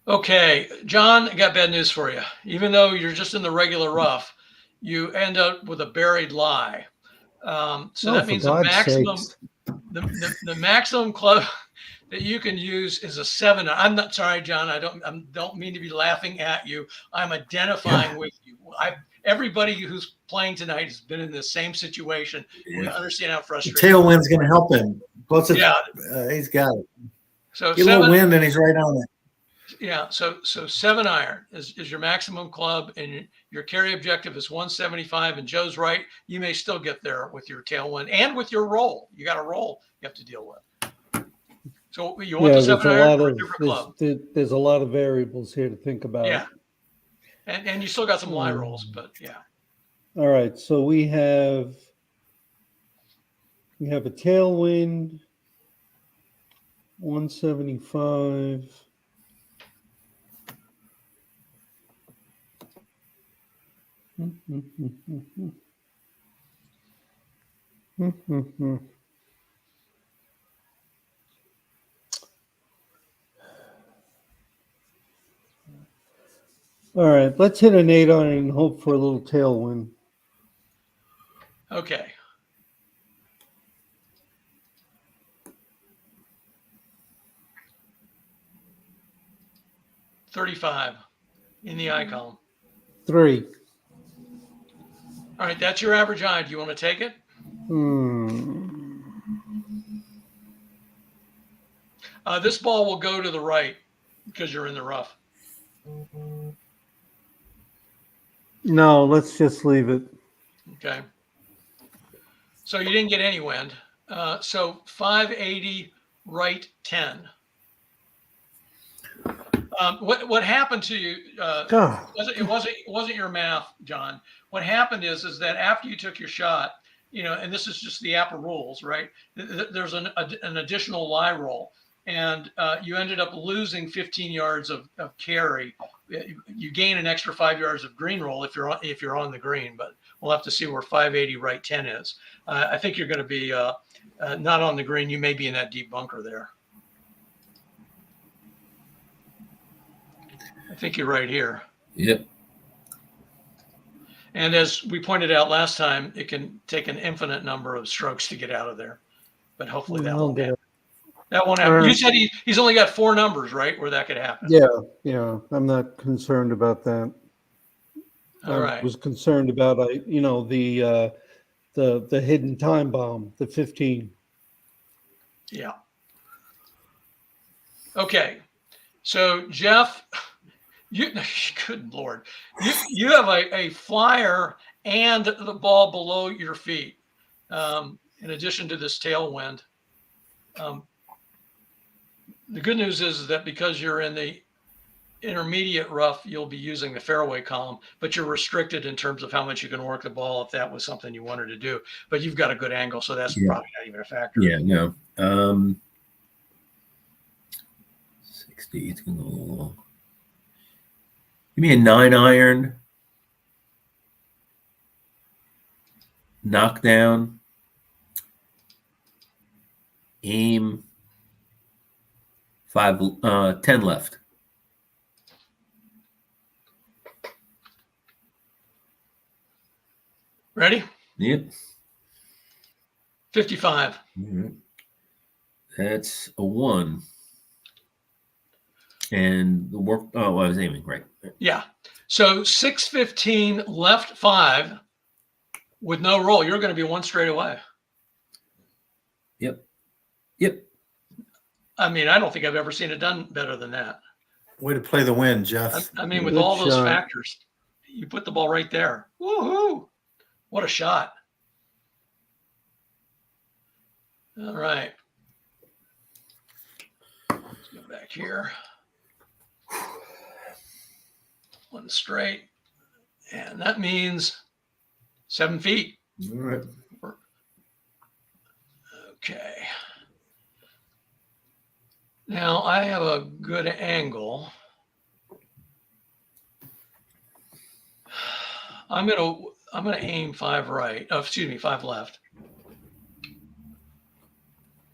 Okay, John, I got bad news for you. Even though you're just in the regular rough, you end up with a buried lie. So that means the maximum, the maximum club that you can use is a 7. I'm not sorry, John. I don't mean to be laughing at you. I'm identifying with you. Everybody who's playing tonight has been in the same situation. We understand how The frustrating. tailwind's going to help him. Plus, Yeah. He's got it. So Get a little wind and he's right on it. Yeah, so 7 iron is your maximum club, and your carry objective is 175. And Joe's right; you may still get there with your tailwind and with your roll. You got a roll you have to deal with. So you want the 7 iron or a different club? There's a lot of variables here to think about. Yeah, and you still got some lie rolls, but yeah. All right, so we have a tailwind, 175. All right, let's hit an 8 iron and hope for a little tailwind. Okay. $35 in the I column. 3. All right, that's your average eye. Do you want to take it? This ball will go to the right because you're in the rough. No, let's just leave it. Okay. So you didn't get any wind. So 580 right 10. What happened to you? It wasn't your math, John. What happened is that after you took your shot, and this is just the APBA rules, right? There's an additional lie roll, and you ended up losing 15 yards of carry. You gain an extra 5 yards of green roll if you're on the green, but we'll have to see where 580 right 10 is. I think you're going to be not on the green. You may be in that deep bunker there. I think you're right here. Yep. And as we pointed out last time, it can take an infinite number of strokes to get out of there. But hopefully that won't happen. That won't happen. You said he's only got 4 numbers, right, where that could happen. Yeah. I'm not concerned about that. All right. I was concerned about the hidden time bomb, the 15. Yeah. Okay. So Jeff, you good Lord, you have a flyer and the ball below your feet. In addition to this tailwind, the good news is that because you're in the intermediate rough, you'll be using the fairway column, but you're restricted in terms of how much you can work the ball if that was something you wanted to do. But you've got a good angle, so that's probably not even a factor. Yeah, no. 60. It's going to go a little. Give me a 9-iron. Knockdown. Aim. 10 left. Ready? Yep. 55. Mm-hmm. That's a 1. And the work. Oh, I was aiming right. Yeah. So 615 left 5 with no roll. You're going to be one straight away. Yep. I mean, I don't think I've ever seen it done better than that. Way to play the wind, Jeff. I mean, with Good all those shot. factors, you put the ball right there. Woohoo! What a shot. All right. Let's go back here. One straight. And that means 7 feet. All right. Okay. Now I have a good angle. I'm gonna aim 5 right. Oh, excuse me, 5 left.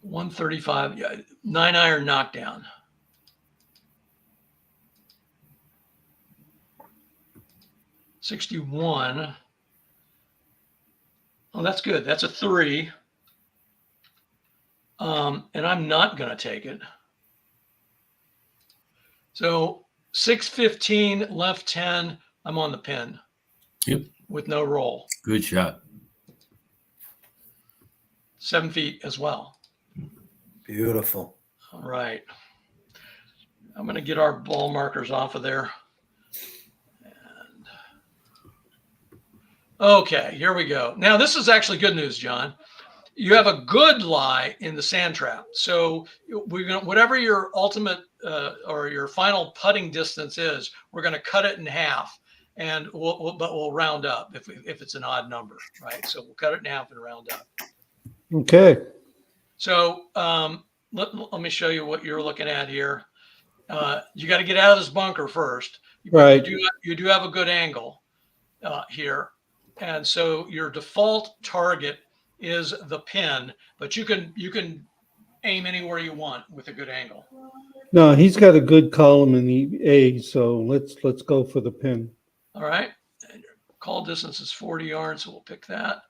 135. Yeah, 9-iron knockdown. $61. Oh, that's good. That's a 3. And I'm not gonna take it. So 615 left 10. I'm on the pin. Yep. With no roll. Good shot. 7 feet as well. Beautiful. All right. I'm going to get our ball markers off of there. And okay, here we go. Now, this is actually good news, John. You have a good lie in the sand trap. So we're going to, whatever your ultimate or your final putting distance is, we're going to cut it in half. And we'll round up if it's an odd number, right? So we'll cut it in half and round up. Okay. So let me show you what you're looking at here. You got to get out of this bunker first. Right. You do have a good angle here, and so your default target is the pin, but you can aim anywhere you want with a good angle. No, he's got a good column in the A, so let's go for the pin. All right. And your call distance is 40 yards, so we'll pick that.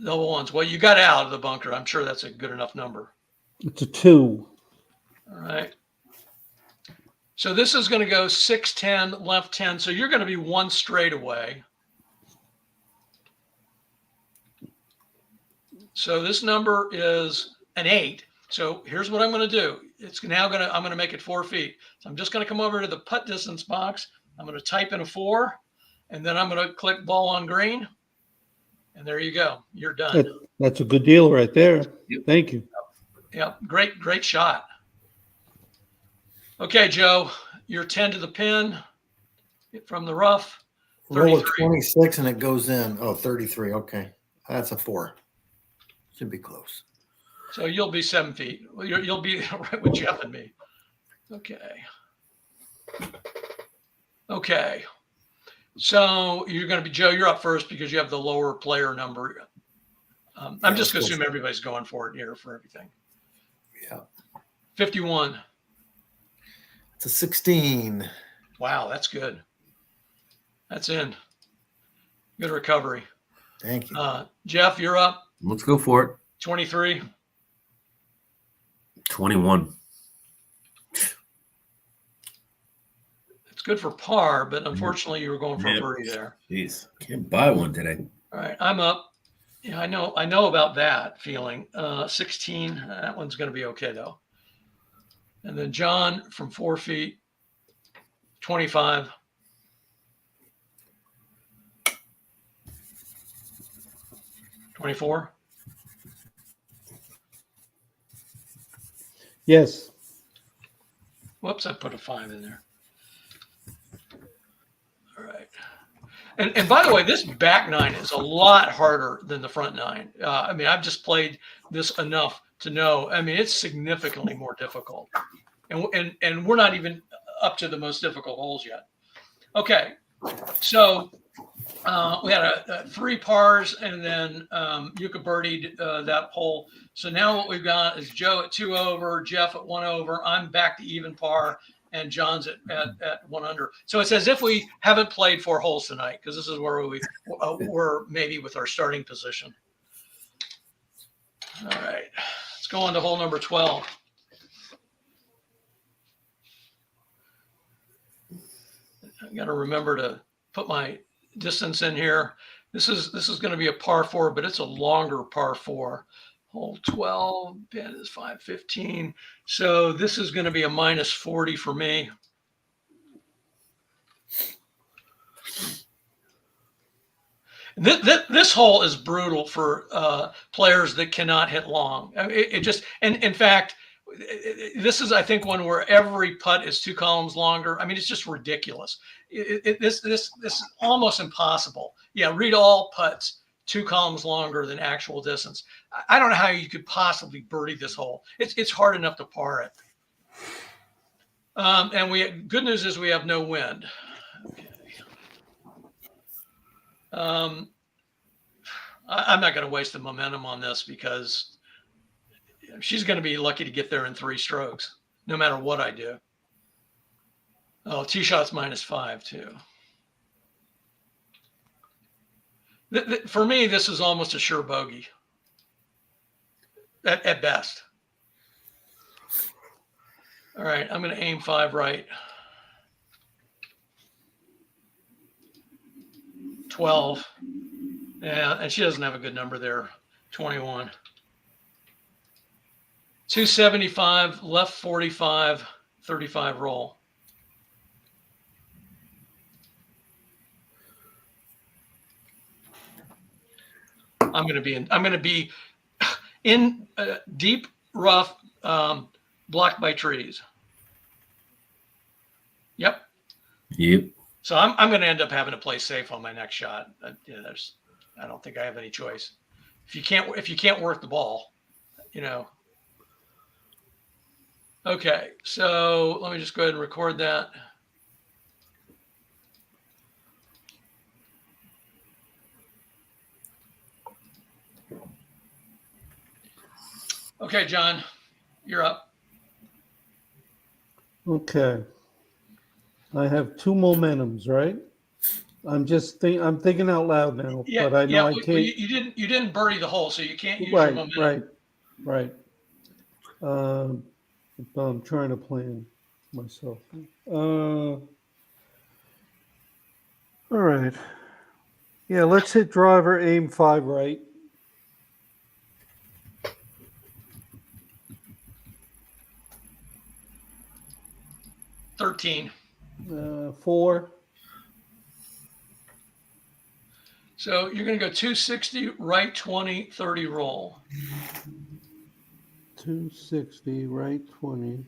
Double ones. Well, you got out of the bunker. I'm sure that's a good enough number. It's a 2. All right. So this is going to go 610, left 10. So you're going to be one straight away. So this number is an 8. So here's what I'm going to do. I'm going to make it 4 feet. So I'm just going to come over to the putt distance box. I'm going to type in a 4, and then I'm going to click ball on green. And there you go. You're done. That's a good deal right there. Yep. Thank you. Yeah, great shot. Okay, Joe, you're 10 to the pin from the rough. Roll a 33. 26 and it goes in. Oh, 33. Okay. That's a 4. Should be close. So you'll be 7 feet. Well, you'll be right with Jeff and me. Okay. So you're going to be, Joe, you're up first because you have the lower player number. I'm just going to assume everybody's going for it here for everything. Yeah. 51. It's a 16. Wow, that's good. That's in. Good recovery. Thank you. Jeff, you're up. Let's go for it. 23. 21. It's good for par, but unfortunately you were going for a birdie there. Jeez, can't buy one today. All right, I'm up. Yeah, I know about that feeling. 16. That one's going to be okay though. And then John from 4 feet, 25. $24. Yes. Whoops, I put a 5 in there. All right. And by the way, this back 9 is a lot harder than the front 9. I mean, I've just played this enough to know. I mean, it's significantly more difficult. And we're not even up to the most difficult holes yet. Okay. So we had 3 pars, and then Yuka birdied that hole. So now what we've got is Joe at 2 over, Jeff at 1 over. I'm back to even par, and John's at 1 under. So it's as if we haven't played 4 holes tonight, because this is where we're maybe with our starting position. All right, let's go on to hole number 12. I got to remember to put my distance in here. This is going to be a par 4, but it's a longer par 4. Hole 12, pin is 515. So this is going to be a minus 40 for me. This hole is brutal for players that cannot hit long. I mean, it just, and in fact, this is, I think, one where every putt is 2 columns longer. I mean, it's just ridiculous. This is almost impossible. Yeah, read all putts 2 columns longer than actual distance. I don't know how you could possibly birdie this hole. It's hard enough to par it. And good news is we have no wind. Okay. I'm not going to waste the momentum on this, because she's going to be lucky to get there in 3 strokes, no matter what I do. Oh, tee shot's minus 5 too. For me, this is almost a sure bogey at best. All right, I'm going to aim 5 right. 12. Yeah, and she doesn't have a good number there. 21. 275, left 45, 35 roll. I'm going to be in deep, rough, blocked by trees. Yep. So I'm going to end up having to play safe on my next shot. I don't think I have any choice. If you can't work the ball, you know. Okay, so let me just go ahead and record that. Okay, John, you're up. Okay. I have 2 momentums, right? I'm thinking out loud now, Yeah, but I know I well, can't. you didn't birdie the hole, so you can't use your momentum. Right. I'm trying to plan myself. All right. Yeah, let's hit driver, aim 5 right. $13. 4. So you're going to go 260, right 20, 30 roll. 260, right 20.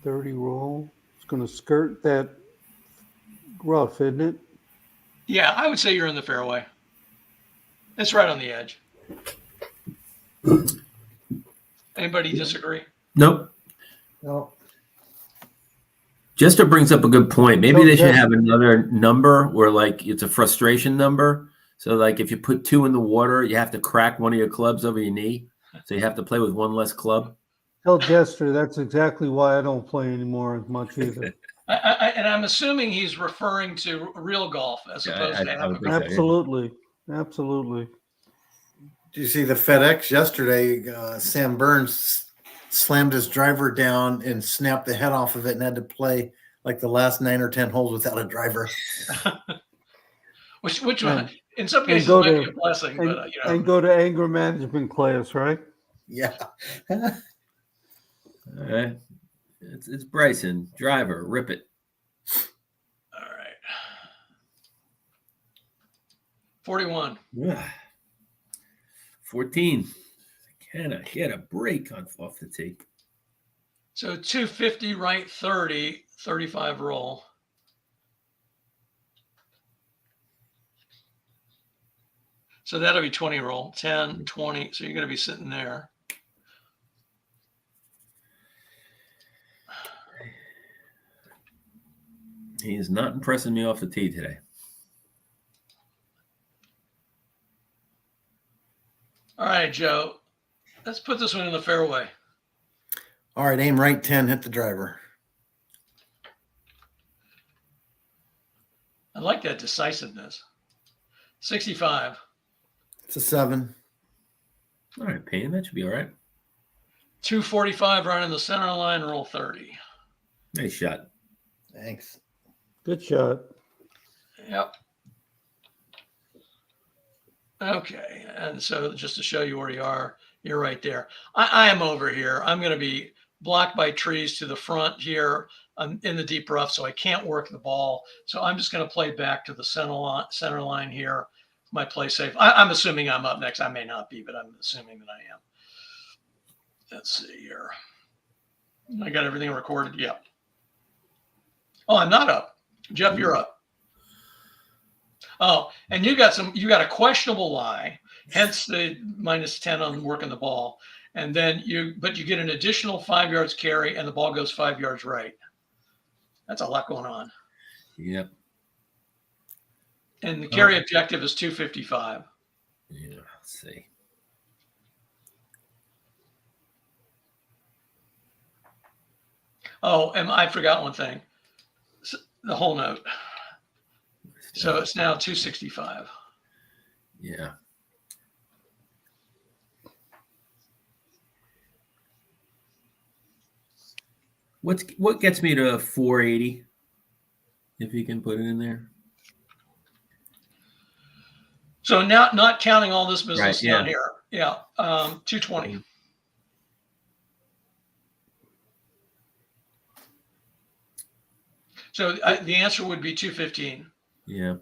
30 roll. It's going to skirt that rough, isn't it? Yeah, I would say you're in the fairway. It's right on the edge. Anybody disagree? Nope. No. Jester brings up a good point. Maybe So they should Jester- have another number where, like, it's a frustration number. So, like, if you put 2 in the water, you have to crack one of your clubs over your knee. So you have to play with 1 less club. Tell Jester that's exactly why I don't play anymore as much either. And I'm assuming he's referring to real golf as opposed to I would amateur. think so, yeah. Absolutely. Did you see the FedEx yesterday? Sam Burns slammed his driver down and snapped the head off of it and had to play like the last 9 or 10 holes without a driver. Which one? In some And cases, go might to- be a blessing, but And go to anger management class, right? Yeah. All right. It's Bryson, driver, rip it. All right. 41. Yeah. 14. Can I get a break off the tee? So 250 right 30, 35 roll. So that'll be 20 roll, 10, 20. So you're going to be sitting there. He is not impressing me off the tee today. All right, Joe. Let's put this one in the fairway. All right, aim right 10, hit the driver. I like that decisiveness. 65. It's a 7. All right, Payne, that should be all right. 245 right in the center line, roll 30. Nice shot. Thanks. Good shot. Yep. Okay, and so just to show you where you are, you're right there. I am over here. I'm going to be blocked by trees to the front here. I'm in the deep rough, so I can't work the ball. So I'm just going to play back to the center line here. My play safe. I'm assuming I'm up next. I may not be, but I'm assuming that I am. Let's see here. I got everything recorded. Yep. Oh, I'm not up. Jeff, you're up. Oh, and you got a questionable lie, hence the -10 on working the ball. And then you get an additional 5 yards carry and the ball goes 5 yards right. That's a lot going on. Yep. And the carry objective is 255. Yeah, let's see. Oh, and I forgot one thing. The whole note. So it's now 265. Yeah. What gets me to 480? If you can put it in there. So now, not counting all this business Right, yeah. down here. Yeah. 220. So the answer would be 215. Yeah.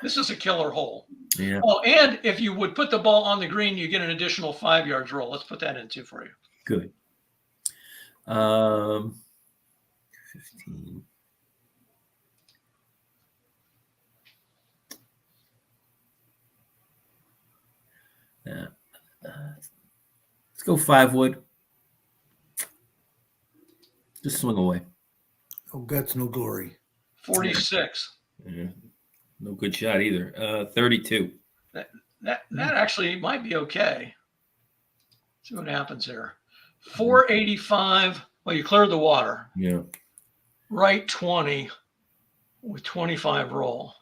This is a killer hole. Yeah. Oh, and if you would put the ball on the green, you get an additional 5 yards roll. Let's put that in too for you. Good. 15. Yeah. Let's go 5 wood. Just swing away. No guts, no glory. 46. Yeah. No good shot either. 32. That actually might be okay. See what happens here. 485. Well, you cleared the water. Yeah. Right 20 with 25 roll.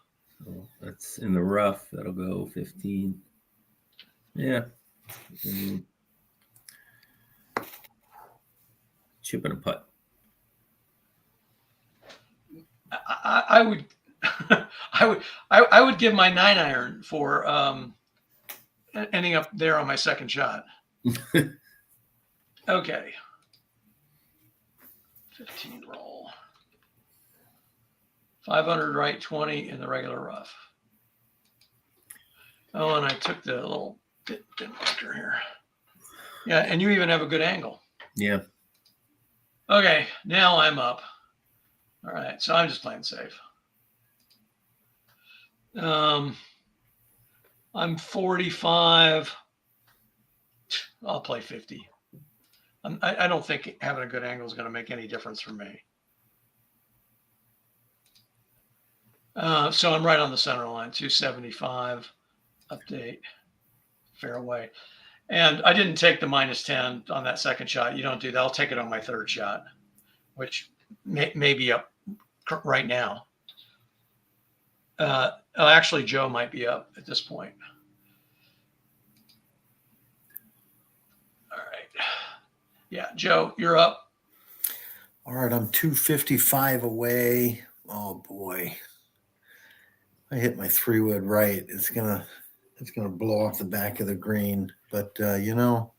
So that's in the rough. That'll go 15. Yeah. Chip and a putt. I would I would give my 9-iron for ending up there on my second shot. Okay. 15 roll. 500 right, 20 in the regular rough. Oh, and I took the little pin marker here. Yeah, and you even have a good angle. Yeah. Okay, now I'm up. All right, so I'm just playing safe. I'm 45. I'll play 50. I don't think having a good angle is going to make any difference for me. So I'm right on the center line, 275. Update, fairway. And I didn't take the -10 on that second shot. You don't do that. I'll take it on my third shot, which may be up right now. Actually, Joe might be up at this point. All right. Yeah, Joe, you're up. All right, I'm 255 away. Oh boy. I hit my 3-wood right, it's gonna blow off the back of the green. But let's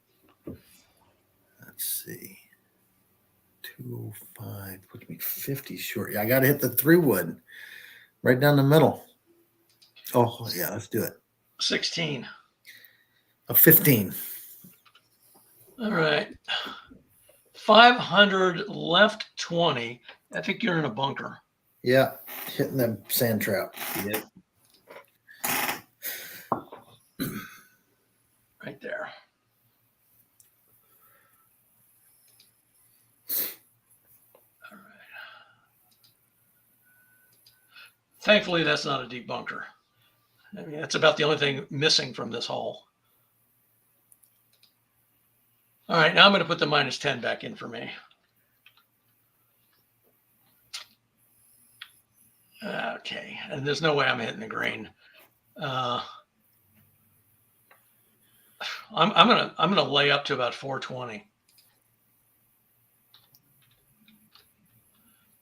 see. 205 puts me 50 short. Yeah, I gotta hit the 3-wood right down the middle. Oh yeah, let's do it. 16. A 15. All right. 500 left 20. I think you're in a bunker. Yeah, hitting the sand trap. Yep. Right there. All right. Thankfully, that's not a deep bunker. I mean, that's about the only thing missing from this hole. All right, now I'm going to put the -10 back in for me. Okay, and there's no way I'm hitting the green. I'm gonna lay up to about 420.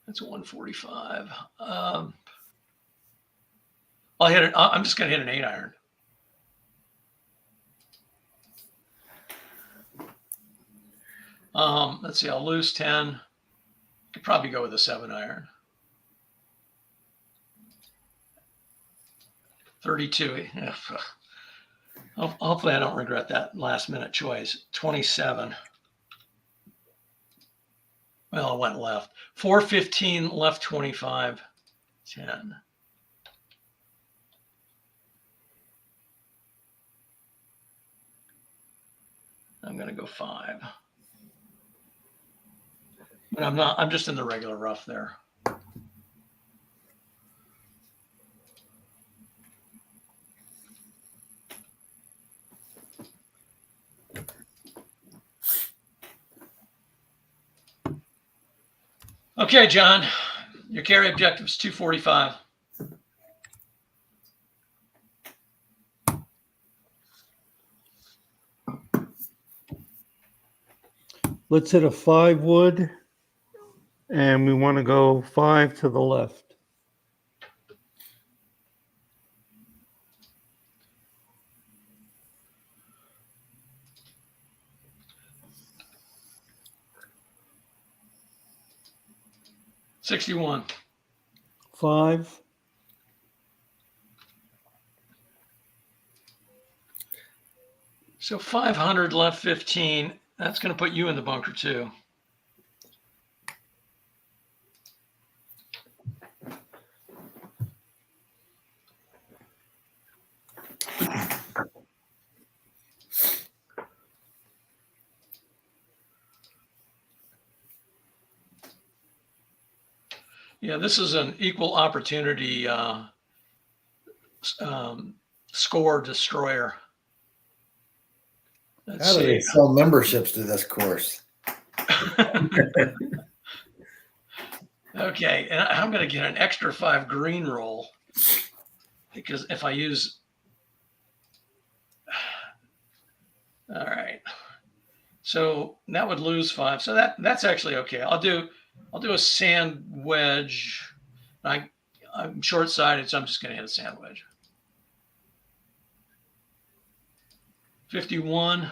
That's 145. I'll hit it. I'm just gonna hit an 8-iron. Let's see. I'll lose 10. Could probably go with a 7-iron. 32. Yeah. Hopefully I don't regret that last minute choice. 27. Well, it went left. 415 left 25. 10. I'm going to go 5. But I'm not. I'm just in the regular rough there. Okay, John, your carry objective is 245. Let's hit a 5-wood, and we want to go 5 to the left. $61. 5. So 500 left 15. That's going to put you in the bunker too. Yeah, this is an equal opportunity score destroyer. Let's How do they see. sell memberships to this course? Okay, and I'm going to get an extra 5 green roll because if I use, all right, so that would lose 5. So that's actually okay. I'll do a sand wedge. I'm short-sighted, so I'm just going to hit a sand wedge. 51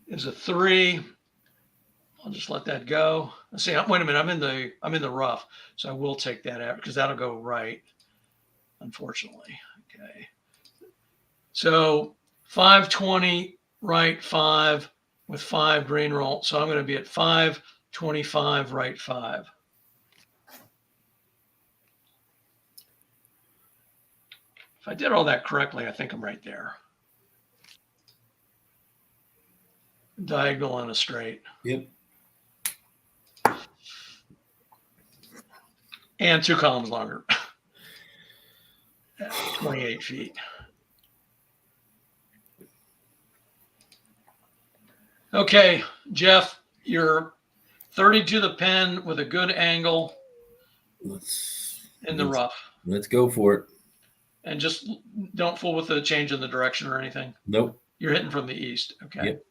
is a 3. I'll just let that go. Let's see. Wait a minute. I'm in the rough, so I will take that out because that'll go right. Unfortunately. Okay. So 520 right 5 with 5 green roll. So I'm going to be at 525 right 5. If I did all that correctly, I think I'm right there. Diagonal and a straight. Yep. And 2 columns longer. 28 feet. Okay, Jeff, you're 30 to the pin with a good angle in the rough. Let's go for it. And just don't fool with the change in the direction or anything. Nope. You're hitting from the east. Okay. Yep.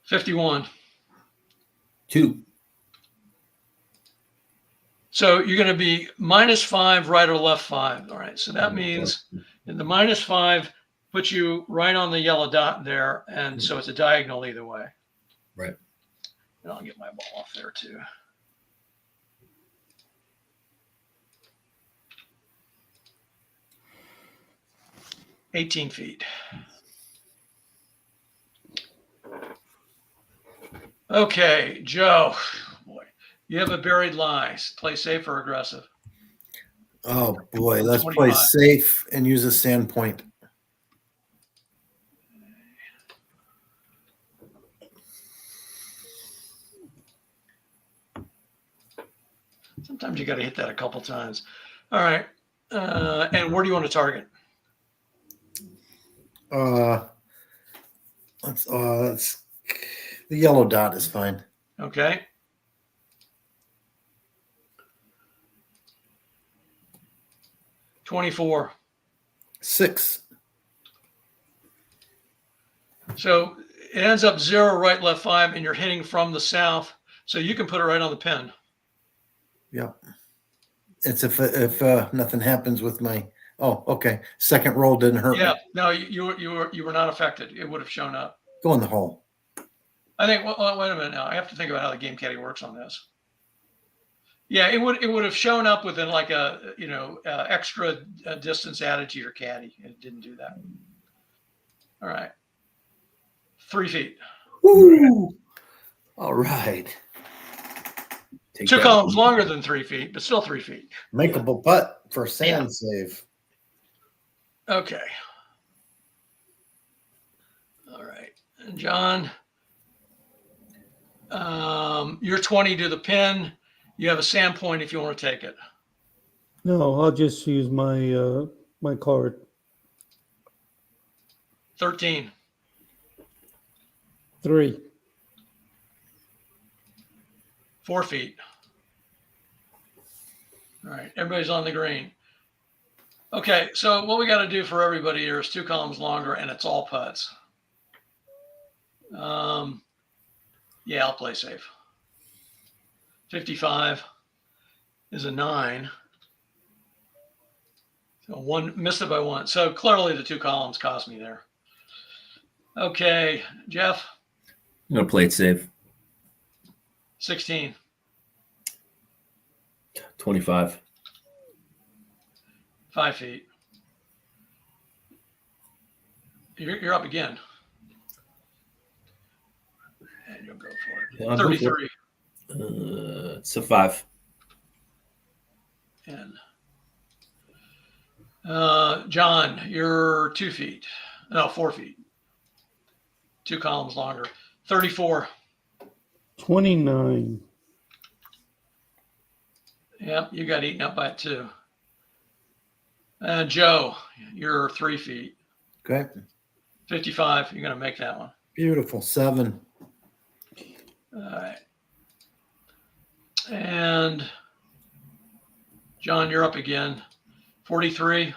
51. 2. So you're going to be -5, right or left 5. All right. So that means in the -5 puts you right on the yellow dot there. And so it's a diagonal either way. Right. And I'll get my ball off there too. $18. Okay, Joe. Boy, you have a buried lie. Play safe or aggressive? Oh boy, let's play 25. safe and use a sand point. Sometimes you got to hit that a couple times. All right. And where do you want to target? Let's the yellow dot is fine. Okay. $24. 6. So it ends up 0, right, left 5, and you're hitting from the south. So you can put it right on the pin. Yep. It's if nothing happens with my. Oh, okay. Second roll didn't hurt Yeah. me. No, you were not affected. It would have shown up. Go in the hole. I think. Well, wait a minute now. I have to think about how the game caddy works on this. Yeah, it would have shown up within like a extra distance added to your caddy. It didn't do that. All right. 3 feet. Woo! All right. Take 2 that. columns longer than 3 feet, but still 3 feet. Makeable putt for sand save. Okay. All right. And John, you're 20 to the pin. You have a sand point if you want to take it. No, I'll just use my my card. 13. 3. 4 feet. All right. Everybody's on the green. Okay. So what we got to do for everybody here is 2 columns longer, and it's all putts. Yeah, I'll play safe. 55 is a 9. So one missed it by 1. So clearly the 2 columns cost me there. Okay, Jeff. I'm gonna play it safe. 16. 25. 5 feet. You're up again. And you'll go for it. Yeah, I'll go for it. 33. It's a 5. And John, you're 2 feet. No, 4 feet. 2 columns longer. 34. 29. Yep, you got eaten up by it too. Joe, you're 3 feet. Okay. 55. You're going to make that one. Beautiful. 7. All right. And John, you're up again. 43.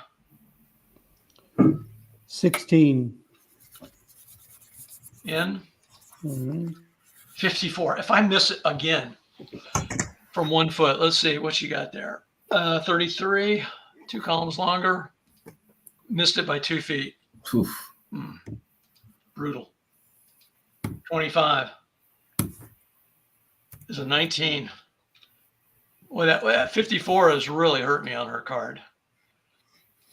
16. In. All right. 54. If I miss it again from 1 foot, let's see what you got there. 33. 2 columns longer. Missed it by 2 feet. Oof. Brutal. 25 is a 19. Well, that 54 has really hurt me on her card.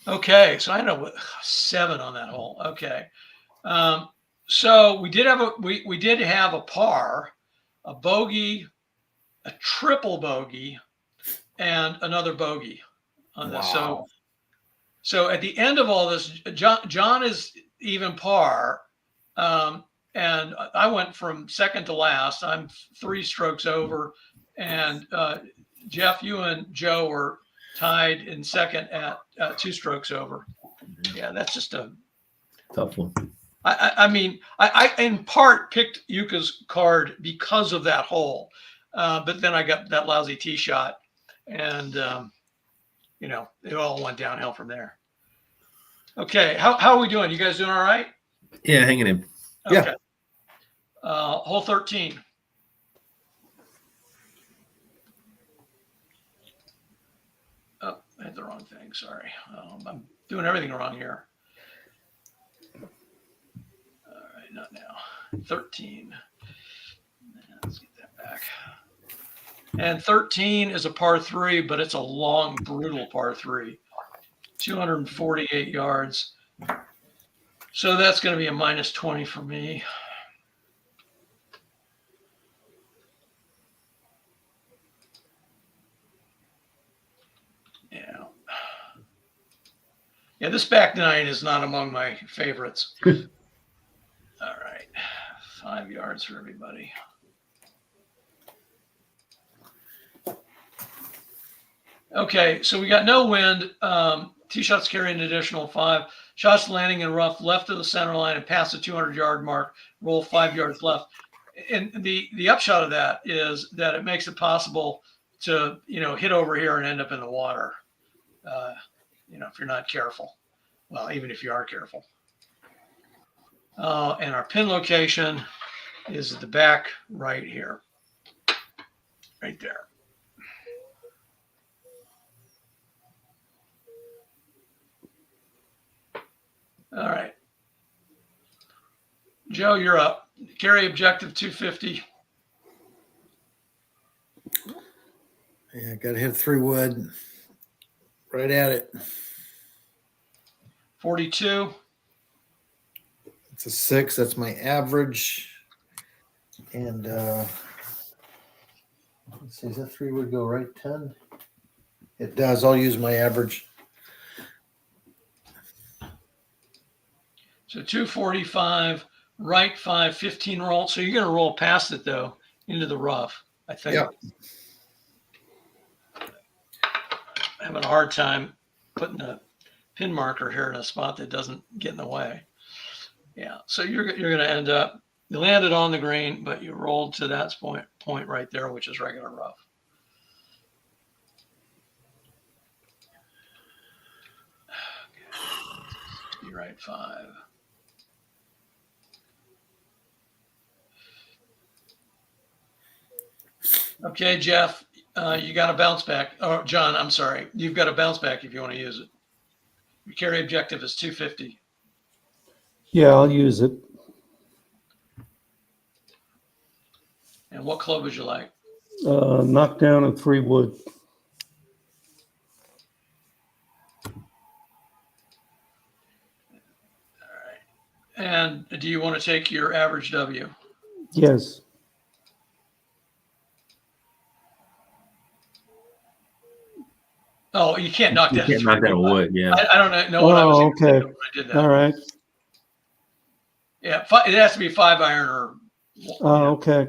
Okay, so I know 7 on that hole. Okay, so we did have a par, a bogey, a triple bogey, and another bogey on this. Wow. So at the end of all this, John is even par, and I went from second to last. I'm 3 strokes over, and Jeff, you and Joe were tied in second at 2 strokes over. Yeah, that's just a Tough one. I mean, I in part picked Yuka's card because of that hole, but then I got that lousy tee shot, and it all went downhill from there. Okay, how are we doing? You guys doing all right? Yeah, hanging in. Yeah. Okay. Hole 13. wrong thing. Sorry. I'm doing everything wrong here. All right, not now. 13. Let's get that back. And 13 is a par 3, but it's a long, brutal par 3. 248 yards. So that's going to be a minus 20 for me. Yeah. Yeah, this back nine is not among my favorites. All right. 5 yards for everybody. Okay, so we got no wind. Tee shots carry an additional 5. Shots landing in rough left of the center line and past the 200-yard mark, roll 5 yards left. And the upshot of that is that it makes it possible to, hit over here and end up in the water, if you're not careful. Well, even if you are careful. And our pin location is at the back right here. Right there. All right. Joe, you're up. Carry objective 250. Yeah, got to hit 3 wood. Right at it. 42. It's a 6. That's my average. And let's see, is that 3 would go right 10? It does. I'll use my average. So 245, right 5, 15 roll. So you're going to roll past it, though, into the rough, I think. Yep. Having a hard time putting a pin marker here in a spot that doesn't get in the way. Yeah, so you're going to end up, you landed on the green, but you rolled to that point right there, which is regular rough. Okay. Right 5. Okay, Jeff, you got a bounce back. Oh, John, I'm sorry. You've got a bounce back if you want to use it. Your carry objective is 250. Yeah, I'll use it. And what club would you like? Knock down a 3 wood. All right. And do you want to take your average W? Yes. Oh, you can't knock You that. can't knock that wood, yeah. I don't know what I was even thinking when I did that. All right. Yeah, it has to be 5 iron or. Okay.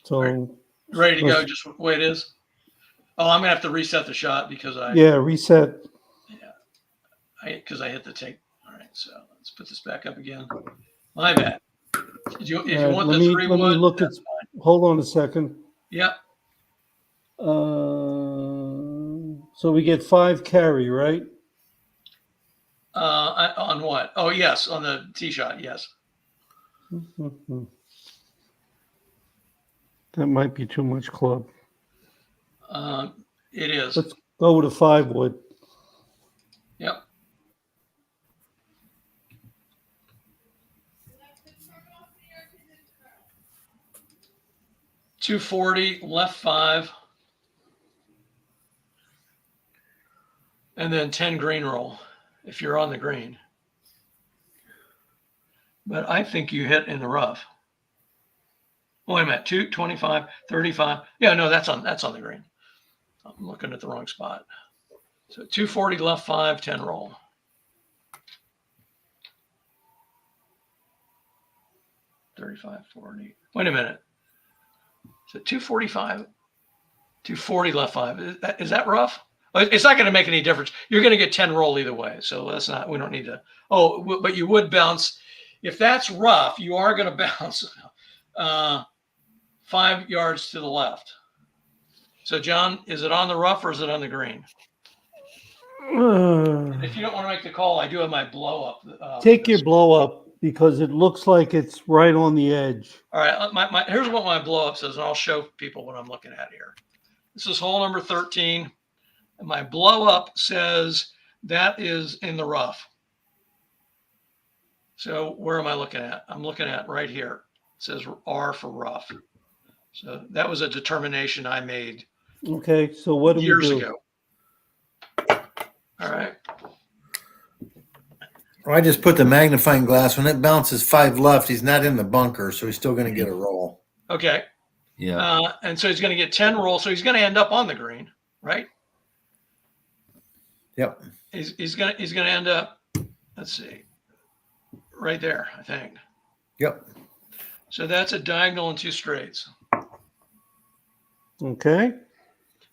So. Ready to go just the way it is? Oh, I'm going to have to reset the shot because Yeah, reset. Because I hit the tape. All right, so let's put this back up again. My bad. If you want the 3 wood, let me look at. that's fine. Hold on a second. Yep. So we get 5 carry, right? On what? Oh, yes, on the tee shot, yes. That might be too much club. It is. Let's go with a 5 wood. Yep. $240, left 5. And then 10 green roll if you're on the green. But I think you hit in the rough. Wait a minute, 225, 35. Yeah, no, that's on the green. I'm looking at the wrong spot. So 240 left 5, 10 roll. $35, $40. Wait a minute. So 245, 240 left 5. Is that rough? It's not going to make any difference. You're going to get 10 roll either way. So we don't need to. Oh, but you would bounce. If that's rough, you are going to bounce 5 yards to the left. So, John, is it on the rough or is it on the green? If you don't want to make the call, I do have my blow up. Take your blow up because it looks like it's right on the edge. All right. Here's what my blow up says, and I'll show people what I'm looking at here. This is hole number 13. And my blow up says that is in the rough. So where am I looking at? I'm looking at right here. It says R for rough. So that was a determination I made Okay, so what do we years do? ago. All right. Well, I just put the magnifying glass. When it bounces 5 left, he's not in the bunker, so he's still going to get a roll. Okay. Yeah. And so he's going to get 10 rolls. So he's going to end up on the green, right? Yep. He's going to end up, let's see, right there, I think. Yep. So that's a diagonal and 2 straights. Okay.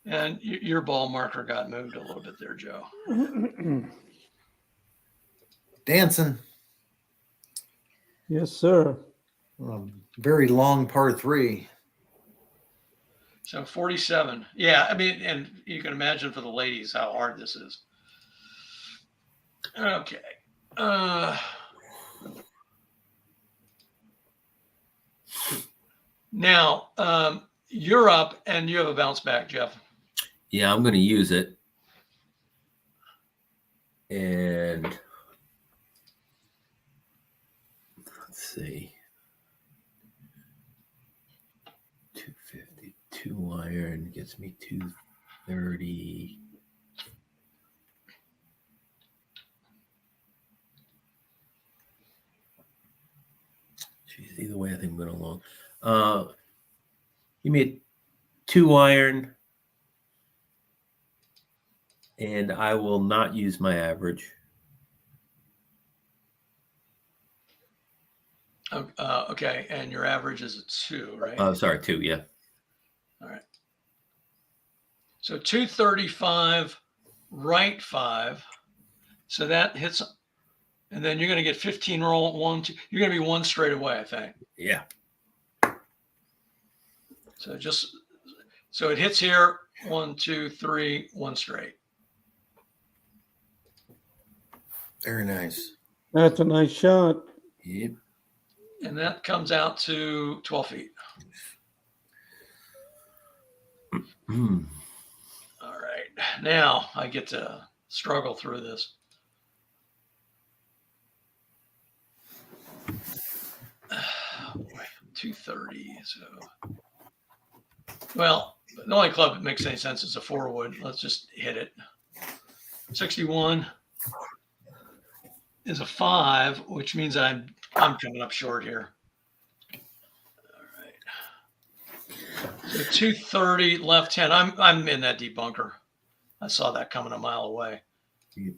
And your ball marker got moved a little bit there, Joe. Dancing. Yes, sir. Very long par 3. So 47. Yeah, I mean, and you can imagine for the ladies how hard this is. Okay. Now, you're up and you have a bounce back, Jeff. Yeah, I'm going to use it. And let's see. 250, 2 iron gets me 230. Jeez, either way, I think I'm going along. You made 2 iron. And I will not use my average. Okay, and your average is a 2, right? Sorry, 2, yeah. All right. So 235, right 5. So that hits, and then you're going to get 15 roll, 1, 2. You're going to be 1 straight away, I think. Yeah. So so it hits here, 1, 2, 3, 1 straight. Very nice. That's a nice shot. Yep. And that comes out to 12 feet. Mm. All right. Now I get to struggle through this. Oh boy, 230. So, well, the only club that makes any sense is a 4-wood. Let's just hit it. 61 is a 5, which means I'm coming up short here. All right. So 230 left 10. I'm in that deep bunker. I saw that coming a mile away. Yep.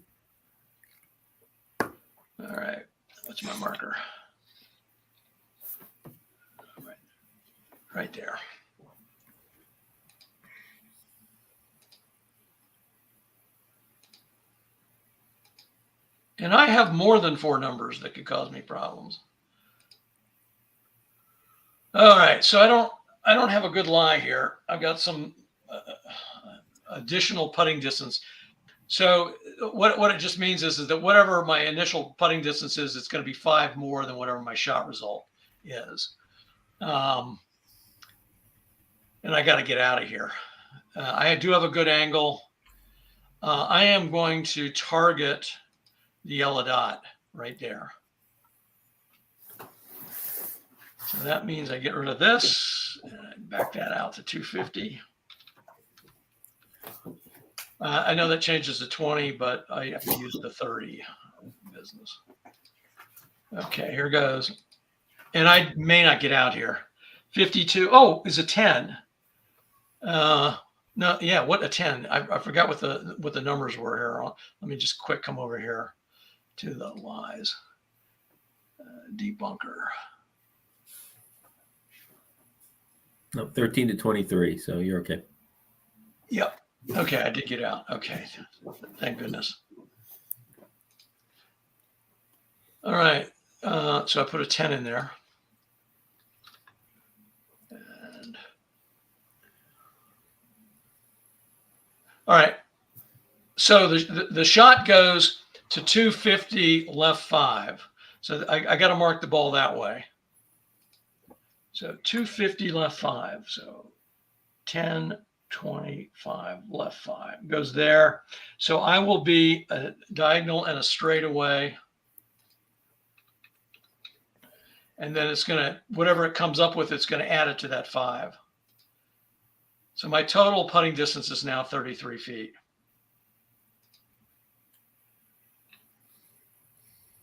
All right. What's my marker? Right there. And I have more than 4 numbers that could cause me problems. All right, so I don't have a good lie here. I've got some additional putting distance. So what it just means is that whatever my initial putting distance is, it's going to be 5 more than whatever my shot result is. And I got to get out of here. I do have a good angle. I am going to target the yellow dot right there. So that means I get rid of this and I back that out to 250. I know that changes to 20, but I have to use the 30 business. Okay, here goes. And I may not get out here. 52. Oh, is a 10. No, yeah, what a 10. I forgot what the numbers were here. Let me just quick come over here to the lies. Debunker. No, 13 to 23, so you're okay. Yep. Okay, I did get out. Okay, thank goodness. All right, so I put a 10 in there. And all right, so the shot goes to 250 left 5. So I got to mark the ball that way. So 250 left 5. So 10, 25, left 5. Goes there. So I will be a diagonal and a straightaway. And then it's going to, whatever it comes up with, it's going to add it to that 5. So my total putting distance is now 33 feet.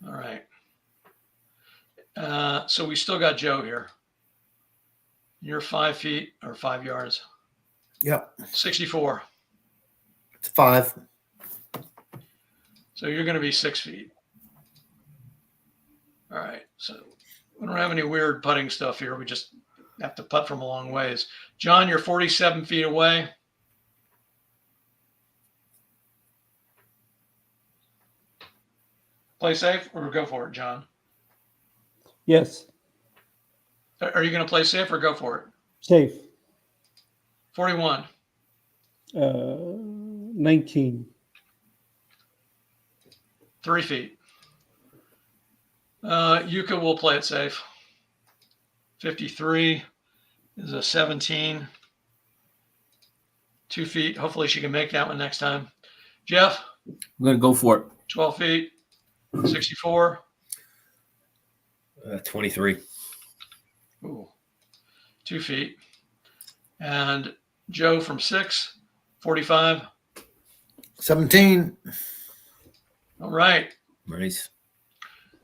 All right. So we still got Joe here. You're 5 feet or 5 yards. Yep. 64. It's 5. So you're going to be 6 feet. All right. So we don't have any weird putting stuff here. We just have to putt from a long ways. John, you're 47 feet away. Play safe or go for it, John? Yes. Are you going to play safe or go for it? Safe. 41. 19. 3 feet. Yuka will play it safe. 53 is a 17. 2 feet. Hopefully she can make that one next time. Jeff? I'm going to go for it. 12 feet. 64. 23. Ooh. 2 feet. And Joe from 6, 45. 17. All right. Nice.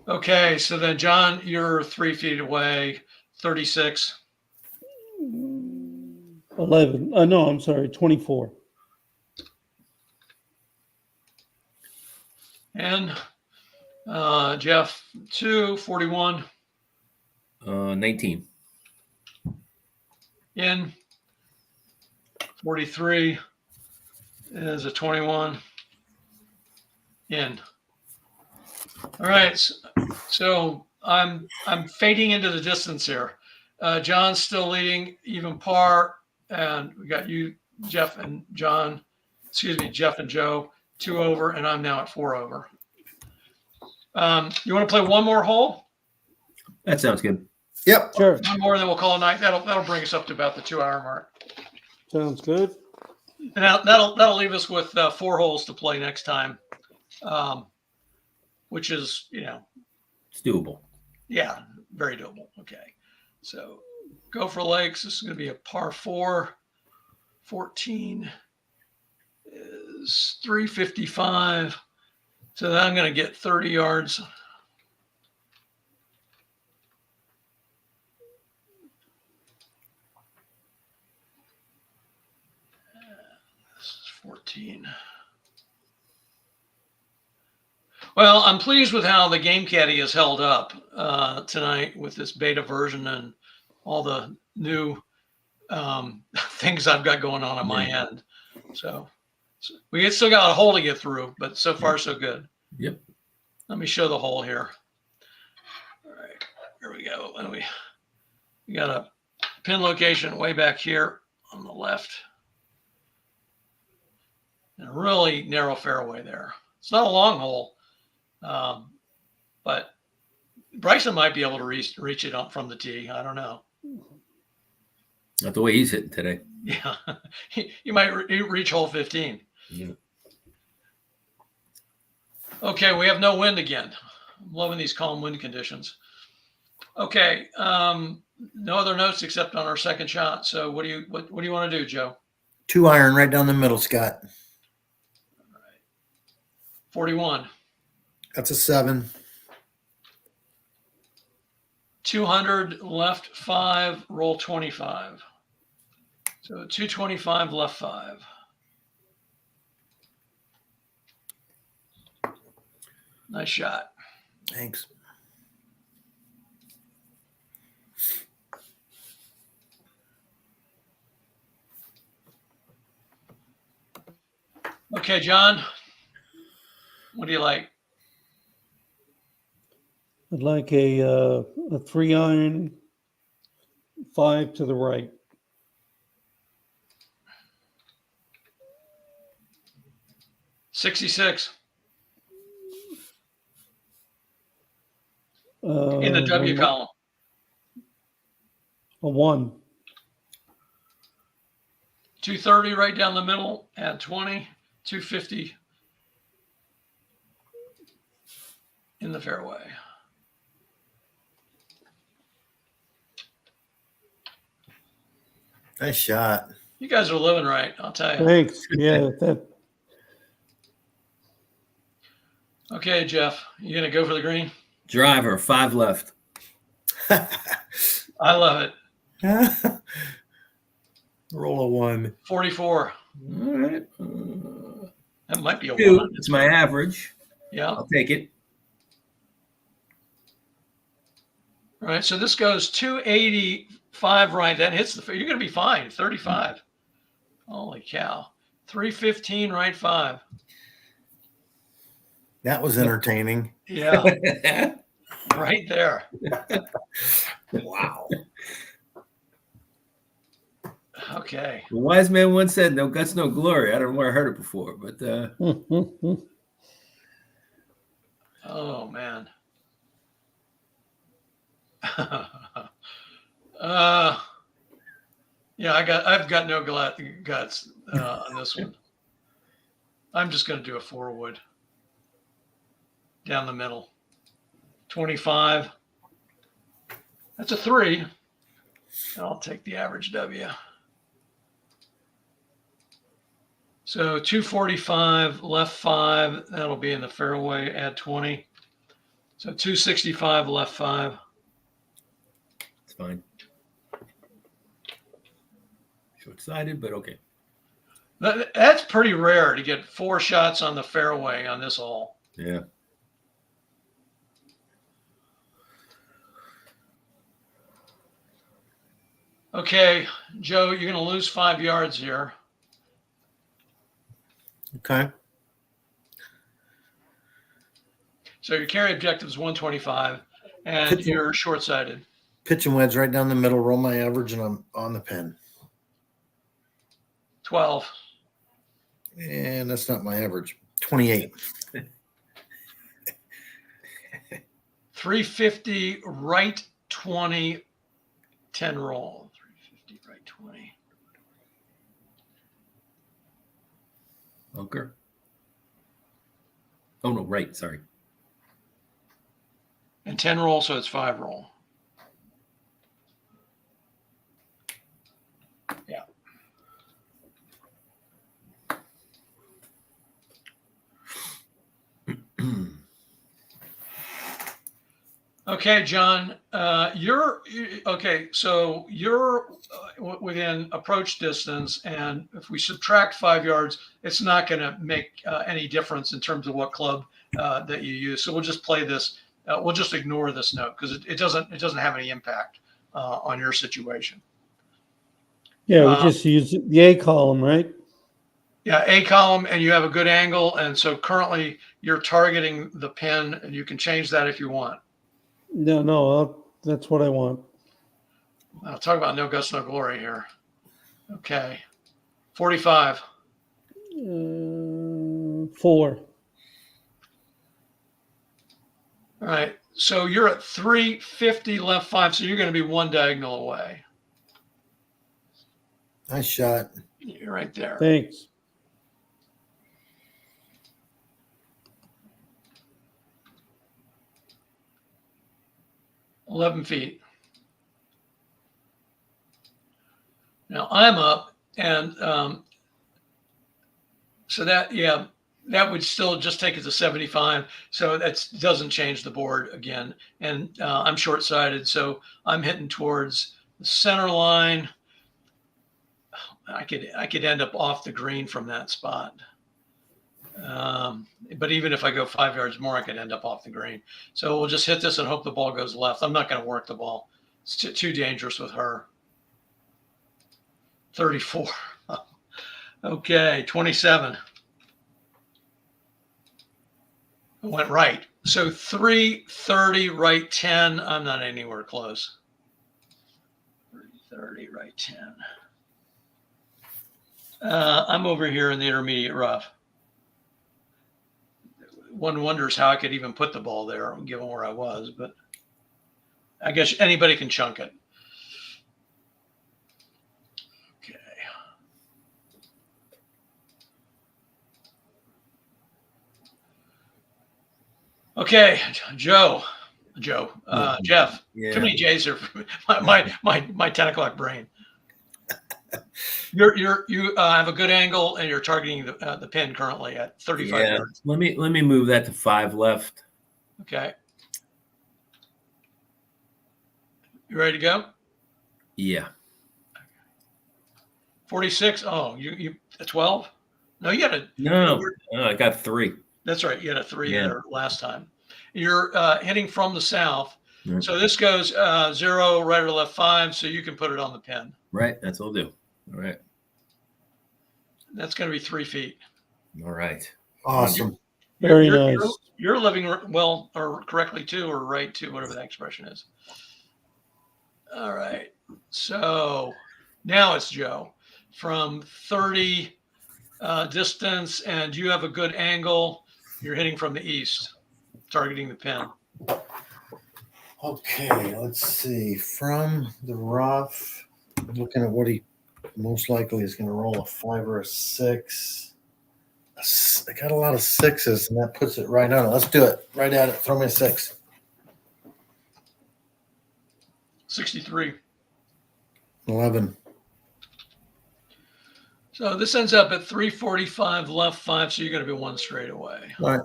Okay. So then, John, you're 3 feet away, 36. 11. No, I'm sorry, 24. And Jeff, 2, 41. 19. In 43 is a 21. In. All right. So I'm fading into the distance here. John's still leading, even par, and we got you, Jeff and John. Excuse me, Jeff and Joe, 2 over, and I'm now at 4 over. You want to play one more hole? That sounds good. Yep. Sure. One more, and then we'll call it a night. That'll bring us up to about the 2-hour mark. Sounds good. And that'll leave us with 4 holes to play next time, which is, It's doable. yeah, very doable. Okay. So Gopher Lakes, this is going to be a par 4. 14 is 355. So then I'm going to get 30 yards. This is 14. Well, I'm pleased with how the Game Caddy has held up tonight with this beta version and all the new things I've got going on my end. So we still got a hole to get through, but so far so good. Yep. Let me show the hole here. All right, here we go. And we got a pin location way back here on the left. And a really narrow fairway there. It's not a long hole. But Bryson might be able to reach it on from the tee. I don't know. Not the way he's hitting today. Yeah, you might reach hole 15. Yeah. Okay, we have no wind again. I'm loving these calm wind conditions. Okay, no other notes except on our second shot. So what do you want to do, Joe? 2 iron right down the middle, Scott. All right. 41. That's a 7. 200 left 5, roll 25. So 225 left 5. Nice shot. Thanks. Okay, John, what do you like? I'd like a 3 iron, 5 to the right. $66 in the W column. A 1. 230 right down the middle, add 20, 250 in the fairway. Nice shot. You guys are living right, I'll tell you. Thanks. Yeah, that Okay, Jeff, you gonna go for the green? Driver, 5 left. I love it. Roll a 1. 44. All right. That might be a 2. one. It's my average. Yeah. I'll take it. All right. So this goes 285 right. That hits the. You're gonna be fine. 35. Holy cow. 315 right 5. That was entertaining. Yeah. Right there. Wow. Okay. The wise man once said, "No guts, no glory." I don't know where I heard it before, but Oh man. Yeah, I've got no guts on this one. I'm just going to do a 4-wood down the middle. 25. That's a 3. I'll take the average W. So 245 left 5. That'll be in the fairway. Add 20. So 265 left 5. it's fine. Short-sighted, but okay. That's pretty rare to get 4 shots on the fairway on this hole. Yeah. Okay, Joe, you're going to lose 5 yards here. Okay. So your carry objective is 125, and Pitch- you're short-sighted. Pitch and wedge right down the middle. Roll my average, and I'm on the pin. 12. And that's not my average. 28. 350 right 20, 10 roll. 350 right 20. Bunker. Oh no, right. Sorry. And 10 roll, so it's 5 roll. Yeah. Okay, John, okay. So you're within approach distance, and if we subtract 5 yards, it's not going to make any difference in terms of what club that you use. So we'll just play this. We'll just ignore this note because it doesn't have any impact on your situation. yeah, we just use the A column, right? Yeah, A column, and you have a good angle, and so currently you're targeting the pin, and you can change that if you want. No, that's what I want. I'll talk about no guts, no glory here. Okay, 45. 4. All right, so you're at 350 left 5, so you're going to be 1 diagonal away. Nice shot. You're right there. Thanks. $11 feet. Now I'm up, and so that would still just take it to 75. So that doesn't change the board again. And I'm short-sighted, so I'm hitting towards the center line. I could end up off the green from that spot. But even if I go 5 yards more, I could end up off the green. So we'll just hit this and hope the ball goes left. I'm not going to work the ball. It's too dangerous with her. 34. Okay, 27. I went right. So 330, right 10. I'm not anywhere close. 330, right 10. I'm over here in the intermediate rough. One wonders how I could even put the ball there given where I was, but I guess anybody can chunk it. Okay. Okay, Joe, Jeff. Yeah. Too many J's here. For my 10 o'clock brain. You have a good angle, and you're targeting the pin currently at 35 Yeah. yards. Let me move that to 5 left. Okay. You ready to go? Yeah. 46. Oh, you 12? No, you got a No, I got 3. That's right. You had a 3 Yeah. there last time. You're hitting from the south. Yeah. So this goes 0, right or left 5, so you can put it on the pin. Right. That's what I'll do. All right. That's going to be 3 feet. All right. Awesome. Very You're- nice. You're living well or correctly too, or right to, whatever that expression is. All right. So now it's Joe from 30 distance, and you have a good angle. You're hitting from the east, targeting the pin. Okay, let's see. From the rough, looking at what he most likely is going to roll, a 5 or a 6. I got a lot of 6s, and that puts it right on it. Let's do it. Right at it. Throw me a 6. 63. 11. So this ends up at 345 left 5, so you're going to be 1 straight away. All right.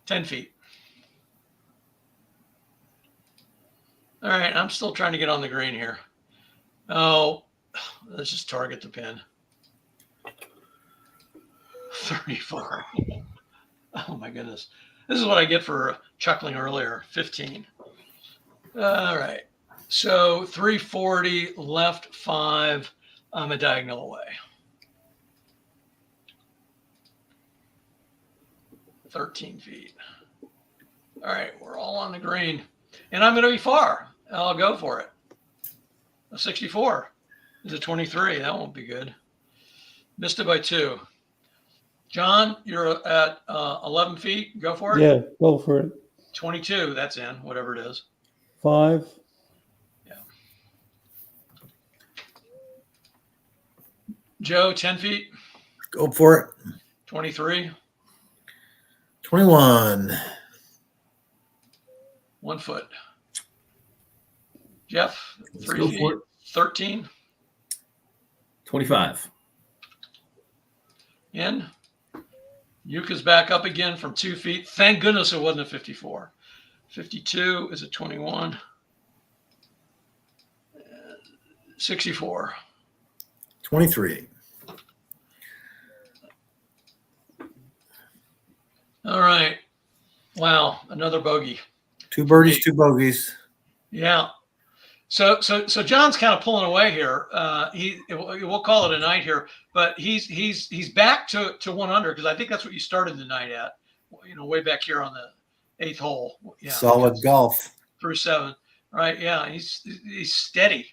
10 feet. All right, I'm still trying to get on the green here. Oh, let's just target the pin. 34. Oh my goodness. This is what I get for chuckling earlier. 15. All right. So 340 left 5. I'm a diagonal away. 13 feet. All right, we're all on the green. And I'm going to be far. I'll go for it. A 64 is a 23. That won't be good. Missed it by 2. John, you're at 11 feet. Go for it. Yeah, go for it. 22. That's in, whatever it is. 5. Joe, 10 feet. Go for it. 23. 21. 1 foot. Jeff, Let's 3 go feet. for it. 13. 25. In. Yuka's back up again from 2 feet. Thank goodness it wasn't a 54. 52 is a 21. 64. 23. All right. Wow, another bogey. 2 birdies, 2 bogeys. Yeah. So John's kind of pulling away here. We'll call it a night here, but he's back to 1 under, because I think that's what you started the night at. Way back here on the 8th hole. Yeah. Solid golf. Through 7. Right. Yeah. He's steady.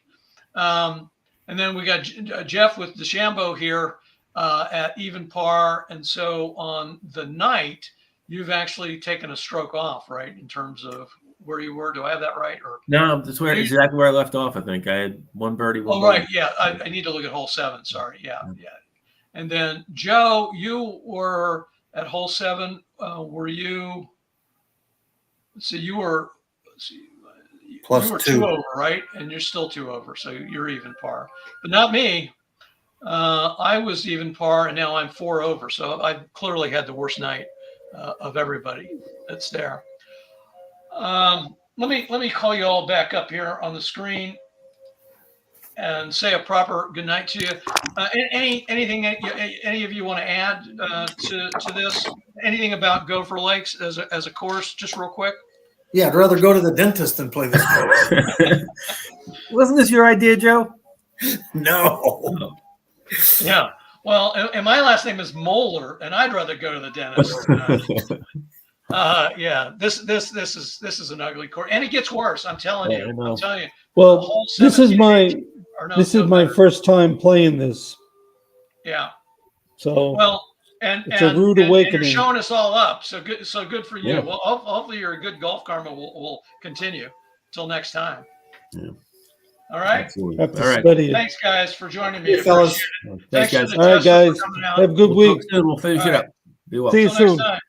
And then we got Jeff with DeChambeau here at even par. And so on the night, you've actually taken a stroke off, right, in terms of where you were. Do I have that right? Or No, that's exactly where I left off. I think I had 1 birdie. 1 right. bogey. Yeah. I need to look at hole 7. Sorry. Yeah. And then Joe, you were at hole 7. Were you? Let's see. You were. Let's see. Plus you were 2. 2 over, right? And you're still 2 over, so you're even par. But not me. I was even par, and now I'm 4 over. So I clearly had the worst night of everybody that's there. Let me call you all back up here on the screen and say a proper good night to you. Anything any of you want to add to this? Anything about Gopher Lakes as a course, just real quick? Yeah, I'd rather go to the dentist than play this course. Wasn't this your idea, Joe? No. Yeah. Well, and my last name is Moeller, and I'd rather go to the dentist. Yeah. This is an ugly course, and it gets worse. I'm telling Yeah, I you. know. I'm telling you. Well, Hole this is 17 my this is no my better. first time playing this, Yeah. so Well, and It's a rude and awakening. you're showing us all up. So good for you. Yeah. Well, hopefully your good golf karma will continue till next time. Yeah. All right. Excellent. Have to All right. study it. Thanks, guys, for joining me. Hey, fellas. Appreciate it. Thanks, for guys. the All right, Tesla for guys. coming out. Have a good We'll week. talk soon. We'll finish All it right. up. Be well. See you Until next soon. time.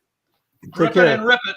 Take Rip it care. and rip it.